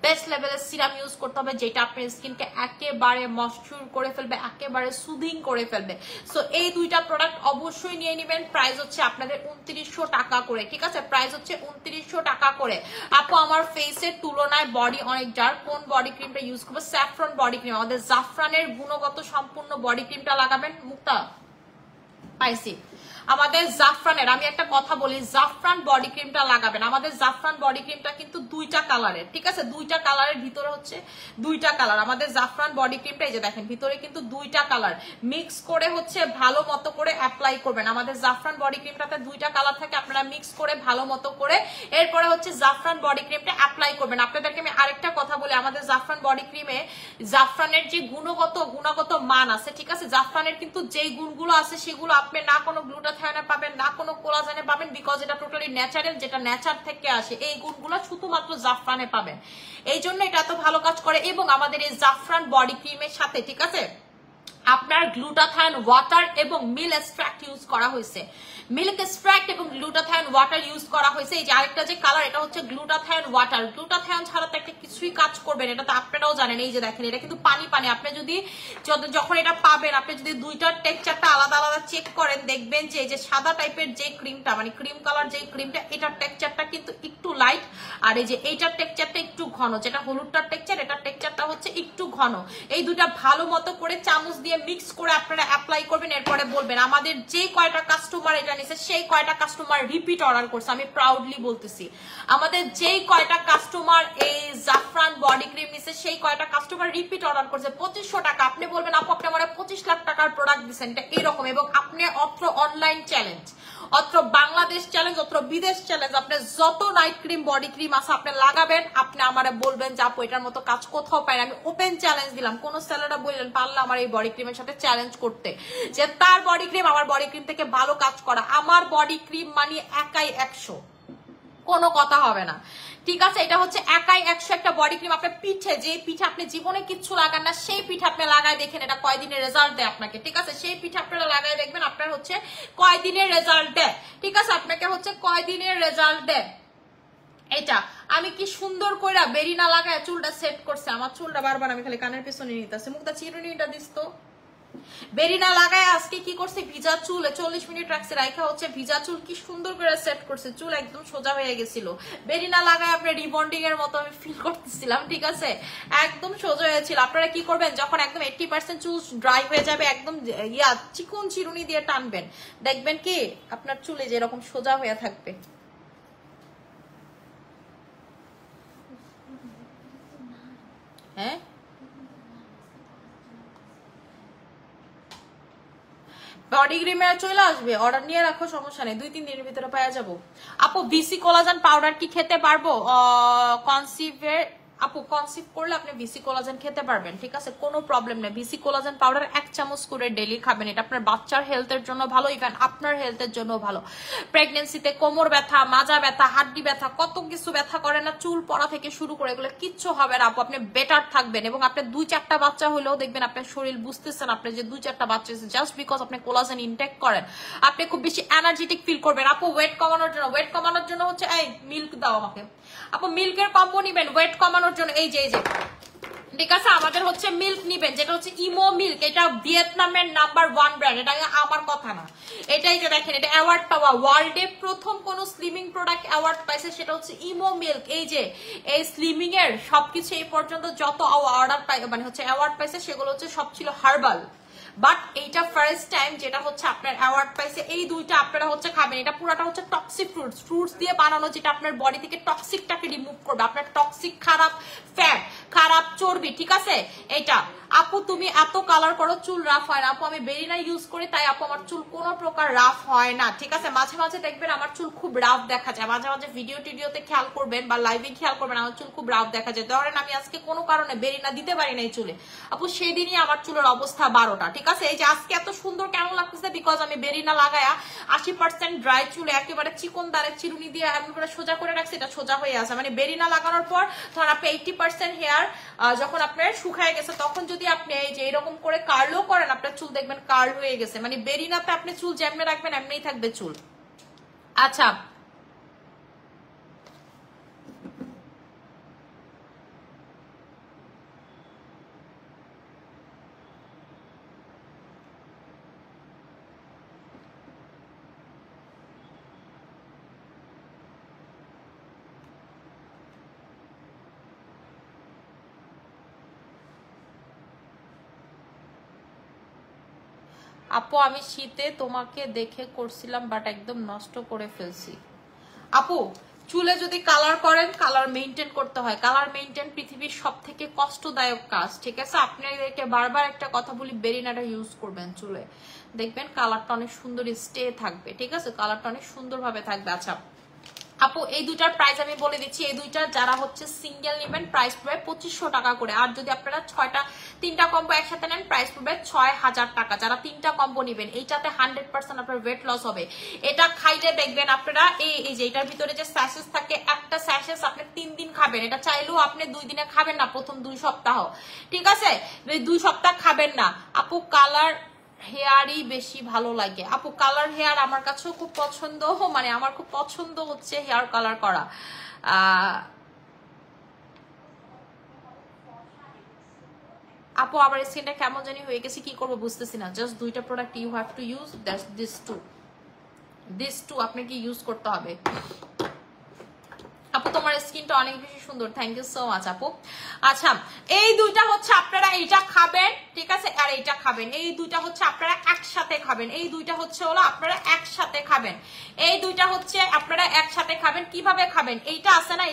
A: বেস্ট লেভেলের সিরাম ইউজ করতে হবে, যেটা আপনার স্কিনকে একেবারে ময়শ্চার করে ফেলবে, একেবারে সুদিং করে ফেলবে। সো এই দুইটা প্রোডাক্ট অবশ্যই নিয়ে নেবেন। প্রাইস হচ্ছে আপনাদের 2900 টাকা করে, ঠিক আছে, প্রাইস হচ্ছে 2900 টাকা করে। আপু আমার ফেসের তুলনায় বডি অনেক ডার্ক, কোন বডি ক্রিমটা ইউজ করবো? স্যাফরন বডি ক্রিম, আমাদের জাফরানের গুণগত সম্পূর্ণ বডি ক্রিমটা লাগাবেন। মুক্তা পাইছি আমাদের জাফরানের, আমি একটা কথা বলি, জাফরান বডি ক্রিমটা লাগাবেন। আমাদের জাফরান বডি ক্রিমটা কিন্তু 2টা কালারের, ঠিক আছে, 2টা কালারের ভিতরে হচ্ছে 2টা কালার। আমাদের জাফরান বডি ক্রিমটা এই যে দেখেন ভিতরে কিন্তু 2টা কালার মিক্স করে হচ্ছে ভালো মতো করে অ্যাপ্লাই করবেন। আমাদের জাফরান বডি ক্রিমটাতে 2টা কালার থাকে, আপনারা মিক্স করে ভালো মতো করে এরপরে হচ্ছে জাফরান বডি ক্রিমটা অ্যাপ্লাই করবেন। আপনাদেরকে আমি আরেকটা কথা বলি, আমাদের জাফরান বডি ক্রিমে জাফরানের যে গুণগত মান আছে, ঠিক আছে, জাফরানের কিন্তু যেই গুণগুলো আছে সেগুলো আপনি না কোনো গ্লুটাথায়োনে পাবেন, না কোনো কোলাজেনে পাবেন, বিকজ এটা টোটালি ন্যাচারাল, যেটা নেচার থেকে আসে, এই গুণগুলো শুধুমাত্র জাফরানে পাবেন। এই জন্য এটা এত ভালো কাজ করে। এবং আমাদের এই জাফরান বডি ক্রিমের সাথে, ঠিক আছে, আপনার গ্লুটাথায়ন ওয়াটার এবং মিল্ক এক্সট্রাক্ট ইউজ করা হয়েছে, মিল্ক এক্সট্রাক্ট এবং গ্লুটাথায়ন ওয়াটার ইউজ করা হয়েছে। এই যে আরেকটা যে কালার, এটা হচ্ছে গ্লুটাথায়ন ওয়াটার। গ্লুটাথায়ন ছাড়া তো একটা কিছুই কাজ করবেন, এটা তো আপনারাও জানেন। এই যে দেখেন এটা কিন্তু পানি পানি, আপনি যদি যখন এটা পাবেন, আপনি যদি দুইটার টেক্সচারটা আলাদা আলাদা চেক করেন, দেখবেন যে এই যে সাদা টাইপের যে ক্রিমটা মানে ক্রিম কালার যে ক্রিমটা, এটার টেক্সচারটা কিন্তু একটু লাইট, আর এই যে এইটার টেক্সচারটা একটু ঘন, যেটা হলুদটার টেক্সচার, এটার টেক্সচারটা হচ্ছে একটু ঘন। এই দুইটা ভালো মতো করে চামচ দিয়ে মিক্স করে আপনারা অ্যাপ্লাই করবেন। এরপরে বলবেন আমাদের যে কয়টা কাস্টমার এটা নিছে সেই কয়টা কাস্টমার রিপিট অর্ডার করছে, আমি প্রাউডলি বলতেছি, আমাদের যে কয়টা কাস্টমার এই জাফরান বডি ক্রিম নিছে সেই কয়টা কাস্টমার রিপিট অর্ডার করছে। 2500 টাকা, আপনি বলবেন আপু আপনি আমার 25 লাখ টাকার প্রোডাক্ট দিচ্ছেন, এটা এরকম। এবং আপনি অত্র অনলাইন চ্যালেঞ্জ, অত্র বাংলাদেশ চ্যালেঞ্জ, অত্র বিদেশ চ্যালেঞ্জ, আপনি যত নাইট ক্রিম বডি ক্রিম আছে আপনি লাগাবেন, আপনি আমারে বলবেন যে আপু এটার মতো কাজ কোথাও পাই না। আমি ওপেন চ্যালেঞ্জ দিলাম, কোন সেলাররা বললেন পারলে আমার এই বডি ক্রিমের সাথে চ্যালেঞ্জ করতে, যে তার বডি ক্রিম আমার বডি ক্রিম থেকে ভালো কাজ করা। আমার বডি ক্রিম মানে একাই 100, কোনো কথা হবে না, ঠিক আছে। এটা হচ্ছে একাই 100 একটা বডি ক্রিম। আপনার পিঠে, যে পিঠে আপনি জীবনে কিচ্ছু লাগান না, সেই পিঠে আপনি লাগাই দেখেন এটা কয়দিনের রেজাল্ট দেয় আপনাকে, ঠিক আছে। সেই পিঠে আপনারা লাগাই দেখবেন আপনার হচ্ছে কয়দিনের রেজাল্ট দেয়, ঠিক আছে, আপনাকে হচ্ছে কয়দিনের রেজাল্ট দেয়। এটা আমি কি সুন্দর কইরা বেরি না লাগায় চুলটা সেট করছে, আমার চুলটা বারবার আমি খালি কানের পেছনে নিতেছি। মুক্তা চিরুনিটা দিস তো, বেরিনা লাগায় আজকে কি করছে, ভিজা চুল 40 মিনিট রাখছে, রাখা হচ্ছে ভিজা চুল কি সুন্দর করে সেট করছে, চুল একদম সোজা হয়ে গেছিল। বেরিনা লাগায় আপনার রিবন্ডিং এর মতো আমি ফিল করতেছিলাম, ঠিক আছে, একদম সোজা হয়েছিল। আপনারা কি করবেন, যখন একদম 80% চুল ড্রাই হয়ে যাবে, একদম চিকুন চিরুনি দিয়ে টানবেন, দেখবেন কি আপনার চুলে যেরকম সোজা হয়ে থাকবে। হ্যাঁ, বডি ক্রিমে চলে আসবে, অর্ডার নিয়ে রাখো, সমস্যা নেই, 2-3 দিনের ভিতরে পাওয়া যাবো। আপু ভিসি কোলাজেন পাউডার কি খেতে পারবো? কনসিভের আপু কনসিভ করলে আপনি ভিসি কোলাজেন খেতে পারবেন, ঠিক আছে, কোনো প্রবলেম নেই। ভিসি কোলাজেন পাউডার 1 চামচ করে ডেইলি খাবেন, এটা আপনার বাচ্চার হেলথের জন্য ভালো, ইভেন আপনার হেলথের জন্য ভালো। প্রেগনেন্সিতে কোমর ব্যথা, মাজা ব্যথা, হাড্ডি ব্যথা, কত কিছু ব্যথা করে না, চুল পড়া থেকে শুরু করে এগুলো কিচ্ছু হবে না আপু, আপনি বেটার থাকবেন। এবং আপনার 2-4টা বাচ্চা হলেও দেখবেন আপনার শরীর বুঝতেছেন, আপনি যে 2-4টা বাচ্চা হয়েছে জাস্ট বিকজ আপনি কোলাজেন ইনটেক করেন, আপনি খুব বেশি এনার্জেটিক ফিল করবেন। আপু ওয়েট কমানোর জন্য হচ্ছে এই মিল্ক দাও আমাকে আপু, মিল্কের কম্বো নিবেন ওয়েট কমানোর জন্য, এই যে ঠিক আছে, আমাদের হচ্ছে মিল্ক নিবেন, যেটা হচ্ছে ইমো মিল্ক, এটা ভিয়েতনামের নাম্বার 1 ব্র্যান্ড, এটা আমার কথা না, এটাই যে দেখেন এটা অ্যাওয়ার্ড পাওয়া, ওয়ার্ল্ডে প্রথম কোন স্লিমিং প্রোডাক্ট অ্যাওয়ার্ড পাইছে সেটা হচ্ছে ইমো মিল্ক। এই যে এই স্লিমিং এর সবকিছু এই পর্যন্ত যত অর্ডার পাই মানে হচ্ছে অ্যাওয়ার্ড পাইছে সেগুলো হচ্ছে সব ছিল হার্বাল, বাট এইটা ফার্স্ট টাইম যেটা হচ্ছে আপনার অ্যাওয়ার্ড পাইছে। এই দুইটা আপনারা হচ্ছে খাবেন, এটা পুরাটা হচ্ছে টক্সিক ফ্রুটস দিয়ে বানানো, যেটা আপনার বডি থেকে টক্সিকটাকে রিমুভ করবে, আপনার টক্সিক খারাপ ফ্যাট, খারাপ চর্বি, ঠিক আছে। এটা আপু তুমি এত কালার করো চুল রাফ হয় না, আপু আমি বেরিনা ইউজ করি তাই আপু আমার চুল কোনো প্রকার রাফ হয় না, ঠিক আছে। মাঝে মাঝে দেখবেন আমার চুল খুব রাফ দেখা যায়, মাঝে মাঝে ভিডিওতে খেয়াল করবেন বা লাইভে খেয়াল করবেন আমার চুল খুব রাফ দেখা যায়। ধরেন আমি আজকে কোনো কারণে বেরিনা দিতে পারি না এই চুলে, আপু সেদিনই আমার চুলের অবস্থা 12টা, ঠিক আছে। এই যে আজকে এত সুন্দর কেন লাগতেছে, বিকজ আমি বেরিনা লাগায়া 80% ড্রাই চুলে একেবারে চিকন দাঁড়ে চিরুনি দিয়ে এমন করে সোজা করে রাখছি, এটা সোজা হয়ে আছে। মানে বেরিনা লাগানোর পর ধর আপনি 80% হেয়ার যখন আপনার শুকায় গেছে, তখন যদি আপনি এই যে এরকম করে কার্লও করেন, আপনার চুল দেখবেন কার্ল হয়ে গেছে। মানে বেরিনাতে আপনি চুল যেমনি রাখবেন এমনিই থাকবে চুল। আচ্ছা আপু আমি শীতে তোমাকে দেখে করছিলাম বাট একদম নষ্ট করে ফেলছি। আপু চুলে যদি কালার করেন, কালার মেইনটেইন করতে হয়, কালার মেইনটেইন পৃথিবীর সব থেকে কষ্টদায়ক কাজ, ঠিক আছে। আপনাদেরকে বারবার একটা কথা বলি, বেরিনাটা ইউজ করবেন চুলে, দেখবেন কালারটা অনেক সুন্দর স্টে থাকবে, ঠিক আছে, কালারটা অনেক সুন্দরভাবে থাকবে। আচ্ছা আপু এই দুইটার প্রাইস আমি বলে দিচ্ছি, এই দুইটার যারা হচ্ছে সিঙ্গেল নেবেন প্রাইস পড়বে 2500 টাকা করে, আর যদি আপনারা 3টা কম্বো একসাথে নেন প্রাইস পড়বে 6000 টাকা। যারা 3টা কম্বো নেবেন, এইটাতে 100% আপনার ওয়েট লস হবে। এটা খাইলে দেখবেন আপনারা এই যে এটার ভিতরে যে স্যাশেস থাকে, একটা স্যাশেস আপনি 3 দিন খাবেন, এটা চাইলেও আপনি 2 দিনে খাবেন না, প্রথম 2 সপ্তাহ, ঠিক আছে, 2 সপ্তাহ খাবেন না। আপু কালার হেয়ারই বেশি ভালো লাগে, আপু কালার হেয়ার আমার কাছেও খুব পছন্দ, মানে আমার খুব পছন্দ হচ্ছে হেয়ার কালার করা। আপু আমার স্কিনটা কেমন জানি হয়ে গেছে, কি করবো বুঝতেছি না, জাস্ট 2টা product you have to use, that's this two আপনাকে ইউজ করতে হবে। আপু তোমার স্কিনটা অনেক বেশি সুন্দর, থ্যাংক ইউ সো মাচ আপু। আচ্ছা এই দুইটা হচ্ছে আপনারা এইটা খাবেন, ঠিক আছে, আর এইটা খাবেন, এই দুইটা হচ্ছে আপনারা একসাথে খাবেন, এই দুইটা হচ্ছে হলো আপনারা একসাথে খাবেন, এই দুইটা হচ্ছে আপনারা একসাথে খাবেন। কিভাবে খাবেন, এইটা আছে না,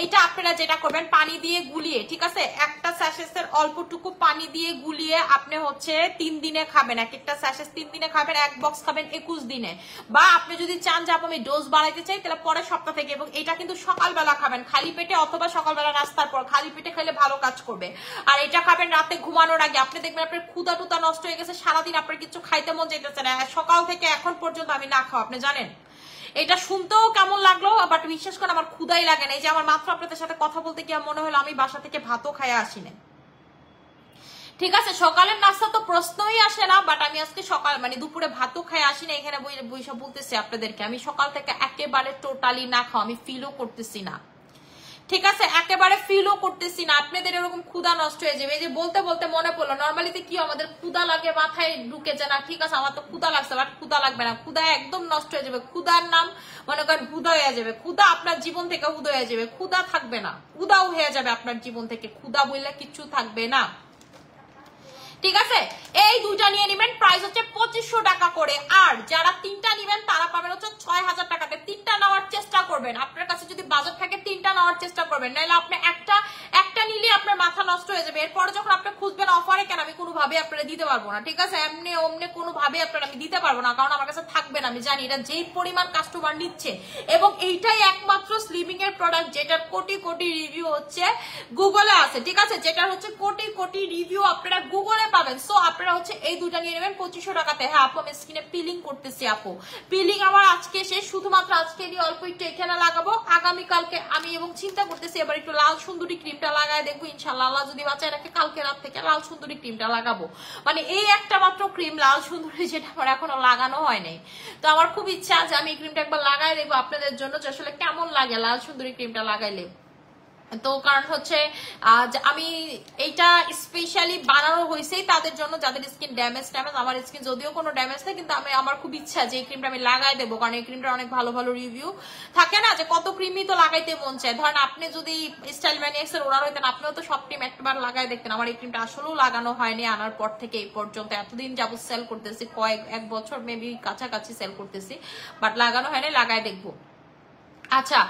A: এইটা আপনারা যেটা করবেন পানি দিয়ে গুলিয়ে, ঠিক আছে, একটা স্যাশেসের অল্পটুকু পানি দিয়ে গুলিয়ে আপনি হচ্ছে 3 দিনে খাবেন, এক একটা স্যাশেস 3 দিনে খাবেন, এক বক্স খাবেন 21 দিনে। বা আপনি যদি চান যে আমি ডোজ বাড়াইতে চাই তাহলে পরের সপ্তাহ থেকে, এবং এটা কিন্তু সকালবেলা খাবেন খালি পেটে, অথবা সকালবেলা নাস্তার পর খালি পেটে খেলে ভালো কাজ করবে। আর এটা খাবেন রাতে ঘুমানোর আগে, আপনি দেখবেন আপনার ক্ষুধা টুধা নষ্ট হয়ে গেছে, সারাদিন আপনার কিছু খাইতে মন চাইতেছে না, সকাল থেকে এখন পর্যন্ত আমি না খাও, আপনি জানেন এটা শুনতেও কেমন লাগলো, বাট বিশ্বাস করে আমার ক্ষুধাই লাগে না। এই যে আমার মাত্র আপনাদের সাথে কথা বলতে গিয়ে মনে হলো আমি বাসা থেকে ভাতও খাইয়া আসি না, ঠিক আছে, সকালের নাস্তা তো প্রশ্নই আসে না, বাট আমি আজকে সকাল মানে দুপুরে ভাতও খাই আসি না, এখানে বইসা বলতেছি আপনাদেরকে আমি সকাল থেকে একেবারে টোটালি না খাও, আমি ফিলও করতেছি না, ঠিক আছে, একেবারে ফিলও করতেছি না আপনাদের এরকম ক্ষুধা নষ্ট হয়ে যাবে। এই যে বলতে বলতে মনে পড়লো, নর্মালিতে কি আমাদের ক্ষুধা লাগে মাথায় ঢুকে যায় না, ঠিক আছে আমার তো ক্ষুধা লাগছে, বাট ক্ষুধা লাগবে না, ক্ষুধা একদম নষ্ট হয়ে যাবে। ক্ষুধার নাম মনে করেন ক্ষুধা হয়ে যাবে, ক্ষুধা আপনার জীবন থেকে উদা হয়ে যাবে, ক্ষুধা থাকবে না, উদাও হয়ে যাবে আপনার জীবন থেকে, ক্ষুধা বললে কিচ্ছু থাকবে না। ঠিক আছে, এই দুইটা নিয়ে নেবেন, প্রাইস হচ্ছে 2500 টাকা করে। আর যারা তিনটা নেবেন তারা পাবেন হচ্ছে 6000 টাকাতে। তিনটা নেওয়ার চেষ্টা করবেন, আপনার কাছে যদি বাজেট থাকে তিনটা নেওয়ার চেষ্টা করবেন, নাহলে আপনি একটা নিলে আপনার মাথা নষ্ট হয়ে যাবে। এরপরে যখন আপনি খুঁজবেন অফারে, কেন আমি কোনোভাবে আপনারা দিতে পারবো না। ঠিক আছে, এমনি অমনি কোনোভাবে আপনারা আমি দিতে পারবো না, কারণ আমার কাছে থাকবে না। আমি জানি এটা যেই পরিমাণ কাস্টমার নিচ্ছে, এবং এইটাই একমাত্র স্লিমিং এর প্রোডাক্ট যেটার কোটি কোটি রিভিউ হচ্ছে গুগলে আছে। ঠিক আছে, যেটার হচ্ছে কোটি কোটি রিভিউ আপনারা গুগলে পাবেন। সো আপনারা হচ্ছে এই দুটা নিয়ে নেবেন 2500 টাকাতে। হ্যাঁ আপু আমি স্কিনে পিলিং করতেছি, আপু পিলিং আমার আজকে শেষ, শুধুমাত্র আজকে দিয়ে অল্প একটু এখানে লাগাবো, আগামীকালকে আমি এবং চিন্তা করতেছি এবার একটু লাল সুন্দরী ক্রিমটা লাগায় দেখবো, ইনশাল্লাহ আল্লাহ যদি বাঁচায় রাখে কালকে রাত থেকে লাল সুন্দরী ক্রিমটা লাগাবো। মানে এই একটা মাত্র ক্রিম লাল সুন্দরী, যেটা আমার এখনো লাগানো হয় নাই। তো আমার খুব ইচ্ছা আছে আমি এই ক্রিমটা একবার লাগাই দেখবো আপনাদের জন্য, যে আসলে কেমন লাগে লাল সুন্দরী ক্রিমটা লাগাইলে। তো কারণ হচ্ছে আমি এইটা স্পেশালি বানানো হয়েছেই তাদের জন্য যাদের স্কিন ড্যামেজ। আমার স্কিন যদিও কোনো ড্যামেজ নেই, কিন্তু আমার খুব ইচ্ছা যে এই ক্রিমটা আমি লাগাই দেবো, কারণ এই ক্রিমটা অনেক ভালো ভালো রিভিউ থাকে না, যে কত ক্রিমই তো লাগাইতে মন চায়। ধরেন আপনি যদি স্টাইল ম্যানিয়াক্স এর ওনার হইতেন, আপনিও তো সব ক্রিম একবার লাগাই দেখতেন। আমার এই ক্রিমটা আসলেও লাগানো হয়নি আনার পর থেকে এই পর্যন্ত, এতদিন যাবত সেল করতেছি, এক বছর মেবি কাছাকাছি সেল করতেছি, বাট লাগানো হয়নি, লাগাই দেখবো। আচ্ছা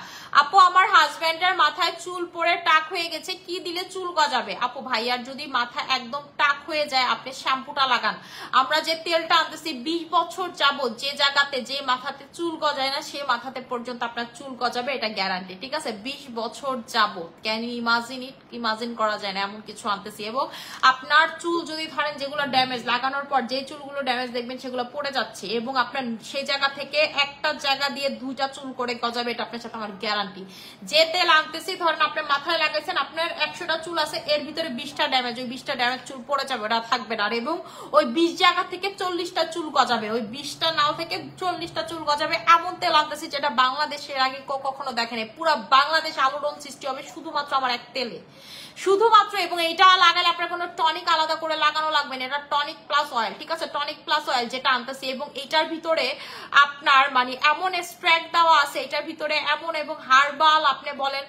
A: আপু আমার হাজবেন্ডের মাথায় চুল পড়ে টাক হয়ে গেছে, কি দিলে চুল গজাবে? আপু ভাইয়ার যদি মাথা একদম টাক হয়ে যায় আপনি শ্যাম্পুটা লাগান। আমরা যে তেলটা আনতেছি 20 বছর যাবত যে জায়গাতে যে মাথাতে চুল গজায় না সে মাথাতে পর্যন্ত আপনার চুল গজাবে, এটা গ্যারান্টি। ঠিক আছে, 20 বছর যাবত, ক্যান ইউ ইমাজিন করা যায় না এমন কিছু আনতেছি। এবং আপনার চুল যদি ধরেন যেগুলো ড্যামেজ, লাগানোর পর যে চুলগুলো ড্যামেজ দেখবেন সেগুলো পড়ে যাচ্ছে, এবং আপনার সেই জায়গা থেকে একটা জায়গা দিয়ে দুইটা চুল করে গজাবে, এটা আপনার সাথে আমার গ্যারান্টি। যে তেল আনতেছি ধরেন আপনার মাথায় লাগাইছেন, আপনার 100টা চুল আছে, এর ভিতরে 20টা ড্যামেজ, ওই 20টা ড্যামেজ চুল পড়ে যাবে, ওটা থাকবে না। এবং ওই 20 জায়গা থেকে 40টা চুল গজাবে, ওই 20টা নাও থেকে 40টা চুল গজাবে, এমন তেল আনতেছি যেটা বাংলাদেশের আগে কখনো দেখেনি। পুরো বাংলাদেশ আলোড়ন সৃষ্টি হবে শুধুমাত্র আমার এক তেলে, শুধুমাত্র। এবং এটা লাগালে আপনার কোনো টনিক আলাদা করে লাগানো লাগবে না, এটা টনিক প্লাস অয়েল। ঠিক আছে, টনিক প্লাস অয়েল যেটা আনতেছি, এবং এটার ভিতরে আপনার মানে এমন স্ট্র্যাক দেওয়া আছে এটার ভিতরে এমন, এবং হার্বাল আপনি বলেন,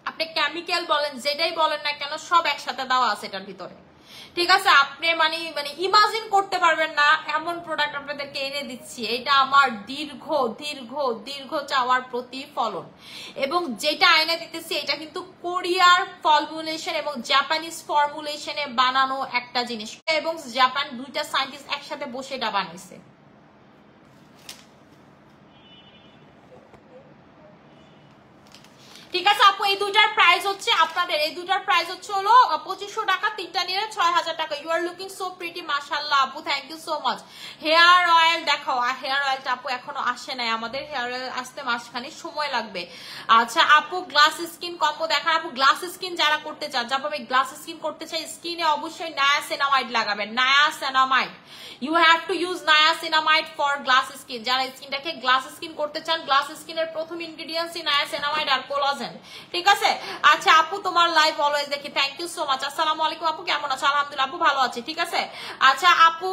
A: আপনি কেমিক্যাল বলেন, যেটাই বলেন না কেন সব একসাথে দেওয়া আছে এটার ভিতরে। ঠিক আছে, আপনি মানে ইমাজিন করতে পারবেন না এমন প্রোডাক্ট আপনাদেরকে এনে দিচ্ছি। এটা আমার দীর্ঘ দীর্ঘ দীর্ঘ চাওয়ার প্রতিফলন। এবং যেটা এনে দিতেছি এটা কিন্তু কোরিয়ার ফর্মুলেশন এবং জাপানিজ ফর্মুলেশনে বানানো একটা জিনিস, এবং জাপান দুইটা সায়েন্টিস্ট একসাথে বসে এটা বানাইছে। ঠিক আছে আপু, এই দুইটার প্রাইস হচ্ছে আপনাদের, এই দুইটার প্রাইস হচ্ছে হলো 2500 টাকা, তিনটা নিলে 6000 টাকা। You are looking so pretty, মাশাআল্লাহ আপু, thank you so much. Hair oil দেখাও, হেয়ার অয়েলটা আপু এখনো আসে নাই, আমাদের হেয়ার অয়েল আসতে মাসখানি সময় লাগবে। আচ্ছা আপু গ্লাস স্কিন কম্বো দেখান। আপু গ্লাস স্কিন যারা করতে চান, যারা আমি গ্লাস স্কিন করতে চাই, স্কিনে অবশ্যই নায়াসিনামাইড লাগাবেন, niacinamide. You have to use niacinamide for glass skin. যারা স্কিনটাকে গ্লাস স্কিন করতে চান, গ্লাস স্কিনের প্রথম ইনগ্রেডিয়েন্টসই নায়াসিনামাইড আর কোলাজেন। ঠিক আছে, আচ্ছা আপু তোমার লাইভ অলওয়েজ দেখি, থ্যাংক ইউ সো মাচ। আসসালামু আলাইকুম আপু, কেমন আছো? আলহামদুলিল্লাহ আপু ভালো আছি। ঠিক আছে, আচ্ছা আপু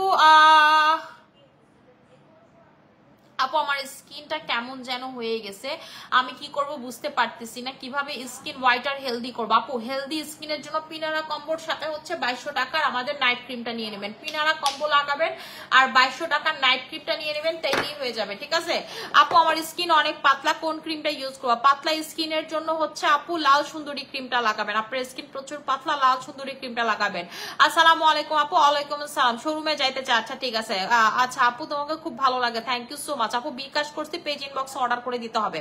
A: আপু আমার স্কিনটা কেমন যেন হয়ে গেছে, আমি কি করব বুঝতে পারতেছি না, কিভাবে স্কিন হোয়াইট আর হেলদি করবো। আপু হেলদি স্কিনের জন্য পিনারা কম্বোর সাথে হচ্ছে 2200 টাকার আমাদের নাইট ক্রিমটা নিয়ে নেবেন, পিনারা কম্বো লাগাবেন আর 2200 টাকার নাইট ক্রিমটা নিয়ে নেবেন, তাইলেই হয়ে যাবে। ঠিক আছে আপু, আমার স্কিন অনেক পাতলা, কোন ক্রিমটা ইউজ করবো? পাতলা স্কিনের জন্য হচ্ছে আপু লাল সুন্দরী ক্রিমটা লাগাবেন, আপনার স্কিন প্রচুর পাতলা, লাল সুন্দরী ক্রিমটা লাগাবেন। আসসালামু আলাইকুম আপু। ওয়ালাইকুম আসসালাম। শোরুমে যাইতে চাই, আচ্ছা ঠিক আছে। আচ্ছা আপু তোমাকে খুব ভালো লাগে, থ্যাংক ইউ সো মাচ। আপু বিকাশ করছি, পেজ ইনবক্স অর্ডার করে দিতে হবে।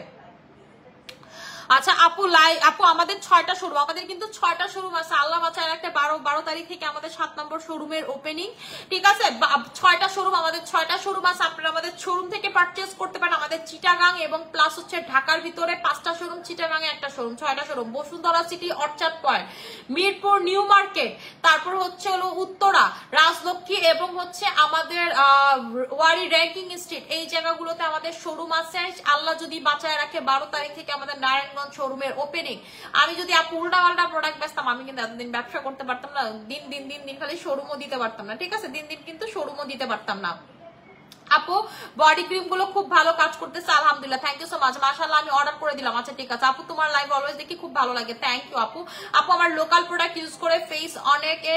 A: আচ্ছা আপু আপু আমাদের 6টা শোরুম, আমাদের কিন্তু 6টা শোরুম আছে, আল্লাহ বাঁচায় একটা 12 তারিখ থেকে আমাদের 7 নম্বর শোরুমের ওপেনিং। ঠিক আছে, 6টা শোরুম, আমাদের 6টা শোরুম আছে, আপনারা আমাদের শোরুম থেকে পারচেজ করতে পারেন। আমাদের চিটাগাং এবং প্লাস হচ্ছে ঢাকার ভিতরে 5টা শোরুম, চিটাগাং এ একটা শোরুম, 6টা showroom. Bashundhara City, Orchard Point, Mirpur New Market, তারপর হচ্ছে হলো উত্তরা, রাজলক্ষ্মী এবং হচ্ছে আমাদের ওয়ারি র্যাঙ্কিং স্ট্রিট, এই জায়গাগুলোতে আমাদের শোরুম আছে। আল্লাহ যদি বাঁচায় রাখে 12 তারিখ থেকে আমাদের নারায়ণ নারায়ণগঞ্জ শোরুমের ওপেনিং। আমি যদি আপু উল্টা পাল্টা প্রোডাক্ট বেচতাম আমি কিন্তু এতদিন ব্যবসা করতে পারতাম না, দিন দিন দিন দিন খালি শোরুমও দিতে পারতাম না, ঠিক আছে, দিন দিন কিন্তু শোরুমও দিতে পারতাম না। আপু বডি ক্রিম গুলো খুব ভালো কাজ করতেছে আলহামদুলিল্লাহ, থ্যাংক ইউ সো মাচ, মাশাআল্লাহ আমি অর্ডার করে দিলাম। আচ্ছা ঠিক আছে আপু, তোমার লাইভ অলওয়েজ দেখি খুব ভালো লাগে, থ্যাংক ইউ আপু। আপু আমার লোকাল প্রোডাক্ট ইউজ করে ফেস অনেকে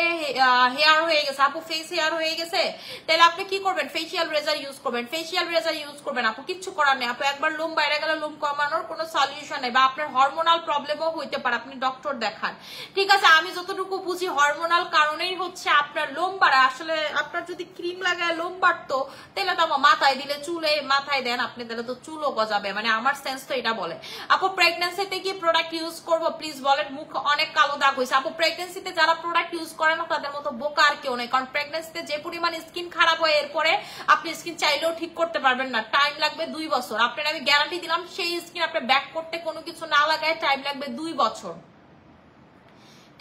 A: হেয়ার হয়ে গেছে, আপু ফেস হেয়ার হয়ে গেছে, তাহলে আপনি কি করবেন, ফেসিয়াল রেজার ইউজ করবেন, ফেসিয়াল রেজার ইউজ করবেন আপু, কিচ্ছু করার নেই আপু। একবার লোম বাইরে গেলে লোম কমানোর কোনো সলিউশন নেই, বা আপনার হরমোনাল প্রবলেমও হইতে পারে, আপনি ডক্টর দেখান, ঠিক আছে। আমি যতটুকু বুঝি হরমোনাল কারণেই হচ্ছে আপনার লোম বাড়ে। আসলে আপনার যদি ক্রিম লাগায় লোম বাড়তো তাহলে তো মাথায় দিলে, চুলে মাথায় দেন আপনি, তাহলে তো চুলও গজাবে, মানে আমার সেন্স তো এটা বলে। আপু প্রেগন্যান্সিতে কি প্রোডাক্ট ইউজ করবো প্লিজ বলেন, মুখ অনেক কালো দাগ হয়েছে। আপু প্রেগন্যান্সিতে যারা প্রোডাক্ট ইউজ করে না তাদের মতো বোকা আর কেউ নেই, কারণ প্রেগন্যান্সিতে যে পরিমাণ স্কিন খারাপ হয় এরপরে আপনি স্কিন চাইলেও ঠিক করতে পারবেন না, টাইম লাগবে 2 বছর। আপনার আমি গ্যারান্টি দিলাম সেই স্কিন আপনি ব্যাক করতে কোনো কিছু না লাগায় টাইম লাগবে 2 বছর,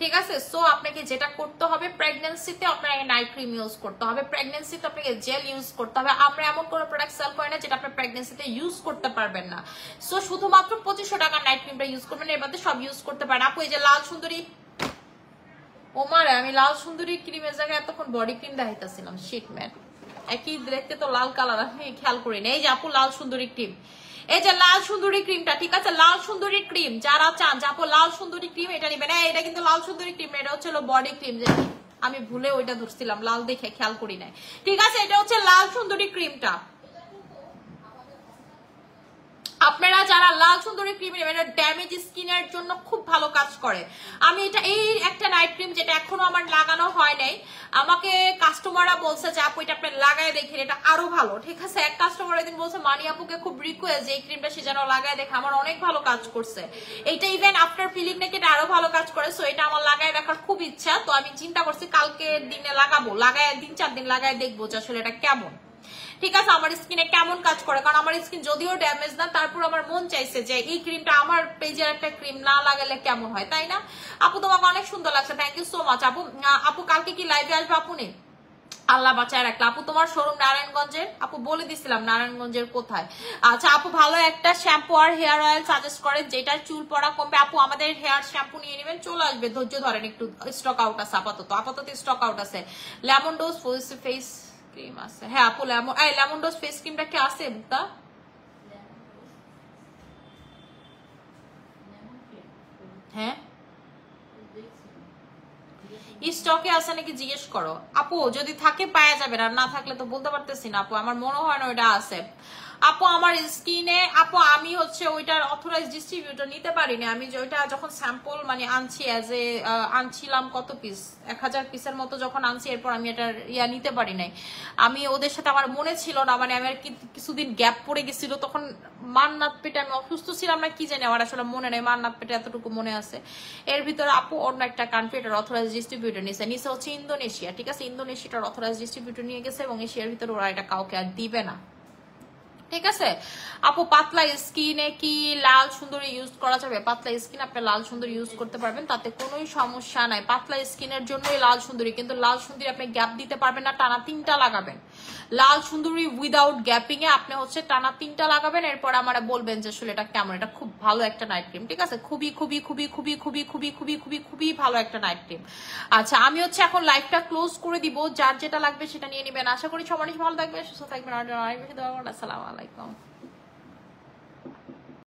A: ঠিক আছে। সো আপনাকে যেটা করতে হবে, প্রেগন্যান্সিতে আপনাকে নাইট ক্রিম ইউজ করতে হবে, প্রেগন্যান্সিতে আপনাকে জেল ইউজ করতে হবে। আমরা এমন কোনো প্রোডাক্ট সেল করি না যেটা আপনি প্রেগন্যান্সিতে ইউজ করতে পারবেন না। সো শুধুমাত্র 2500 টাকার নাইট ক্রিমটা ইউজ করবেন, এর মধ্যে সব ইউজ করতে পারেন। আপু এই যে লাল সুন্দরী, ওমারে আমি লাল সুন্দরী ক্রিমের জায়গায় এতক্ষণ বডি ক্রিম দেখাইতেছিলাম, শিট ম্যান, একই দেখতে তো লাল কালার, আমি খেয়াল করি না। এই যে আপু লাল সুন্দরী ক্রিম, এই যে লাল সুন্দরী ক্রিমটা, ঠিক আছে, লাল সুন্দরী ক্রিম যারা চান যে আপু লাল সুন্দরী ক্রিম এটা নিবেন, এটা কিন্তু লাল সুন্দরী ক্রিম, এটা হচ্ছে বডি ক্রিম, যে আমি ভুলে ওইটা ধরছিলাম, লাল দেখে খেয়াল করি নাই, ঠিক আছে। এটা হচ্ছে লাল সুন্দরী ক্রিমটা। আপনারা যারা লাল সুন্দরী ক্রিম নেবেন, এটা ড্যামেজ স্কিনের জন্য খুব ভালো কাজ করে। আমি এটা এই একটা নাইট ক্রিম যেটা এখনো আমার লাগানো হয় নাই, আমাকে কাস্টমাররা বলছে যে আপু এটা আপনি লাগায় দেখেন এটা আরো ভালো, ঠিক আছে। এক কাস্টমার একদিন বলছে মানি আপুকে খুব রিকোয়েস্ট যে এই ক্রিমটা সে যেন লাগায় দেখে, আমার অনেক ভালো কাজ করছে এইটা, ইভেন আফটার ফিলিং নাকি এটা আরো ভালো কাজ করে। সো এটা আমার লাগায় দেখার খুব ইচ্ছা, তো আমি চিন্তা করছি কালকে দিনে লাগাবো, লাগায় 3-4 দিন লাগায় দেখবো যে আসলে এটা কেমন, ঠিক আছে, আমার স্কিনে কেমন কাজ করে। কারণ আমার স্কিন যদিও ড্যামেজ না, তারপর আমার মন চাইছে যে এই ক্রিমটা আমার পেজের একটা ক্রিম না লাগালে কেমন হয়, তাই না। আপু তোমাকে অনেক সুন্দর লাগছে, থ্যাংক ইউ সো মাচ আপু। আপু কালকে কি লাইভে আসবে আপু? নেই, আল্লাহ বাঁচায় রাখলে। আপু তোমার শোরুম নারায়ণগঞ্জের, আপু বলে দিছিলাম নারায়ণগঞ্জের কোথায়। আচ্ছা আপু ভালো একটা শ্যাম্পু আর হেয়ার অয়েল সাজেস্ট করেন যেটা চুল পড়া কমবে। আপু আমাদের হেয়ার শ্যাম্পু নিয়ে নেবেন, চলে আসবে, ধৈর্য ধরেন একটু, স্টক আউট আছে আপাতত স্টক আউট আছে। লেমন ডোজ ফেস ক্রিম আছে, হ্যাঁ আপু লেমন ডোজ ফেস ক্রিমটা কি আছে বুকটা? হ্যাঁ স্টকে আছে নাকি জিজ্ঞেস করো আপু, যদি থাকে পাওয়া যাবে, আর না থাকলে তো বলতে পারতেছি না আপু, আমার মনে হয় না ওইটা আছে। আপু আমার স্কিনে, আপু আমি হচ্ছে ওইটার অথরাইজ ডিস্ট্রিবিউটর নিতে পারিনি, আমি যে ওইটা যখন স্যাম্পল মানে আনছি এজ এ আনছিলাম কত পিস, 1000 পিসের মতো যখন আনছি, এরপর আমি এটা নিতে পারি নাই। আমি ওদের সাথে আমার মনে ছিল না, মানে আমি আর কিছুদিন গ্যাপ পড়ে গেছিল, তখন মান্নাত পেটে আমি অসুস্থ ছিলাম না কি জানি, আমার আসলে মনে নেই, মান্নাত পেটে এতটুকু মনে আছে। এর ভিতরে আপু অন্য একটা কান্ট্রি এটার অথরাইজ ডিস্ট্রিবিউটর নিছে হচ্ছে ইন্দোনেশিয়া, ঠিক আছে, ইন্দোনেশিয়াটার অথরাইজ ডিস্ট্রিবিউটর নিয়ে গেছে, এবং এশিয়ার ভিতরে ওরা এটা কাউকে আর দিবে না, ঠিক আছে। আপু পাতলা স্কিনে কি লাল সুন্দরী ইউজ করা যাবে? পাতলা স্কিন আপনি লাল সুন্দরী ইউজ করতে পারবেন, তাতে কোনো সমস্যা নাই, পাতলা স্কিনের জন্যই লাল সুন্দরী। কিন্তু লাল সুন্দরী আপনি গ্যাপ দিতে পারবেন না, টানা 3টা লাগাবেন। লাল সুন্দরী উইদাউট গ্যাপিং এ আপনি হচ্ছে টানা 3টা লাগাবেন, এরপর আমারে বলবেন যে আসলে এটা কেমন। এটা খুব ভালো একটা নাইট ক্রিম, ঠিক আছে, খুবই খুবই খুবই খুবই খুবই খুবই খুবই খুবই খুবই ভালো একটা নাইট ক্রিম। আচ্ছা আমি হচ্ছে এখন লাইভটা ক্লোজ করে দিব, যার যেটা লাগবে সেটা নিয়ে নেবেন। আশা করি সবাই ভালো থাকবে, সুস্থ থাকবেন, আর বেশি দোয়া করুন। আসসালামু আলাইকুম।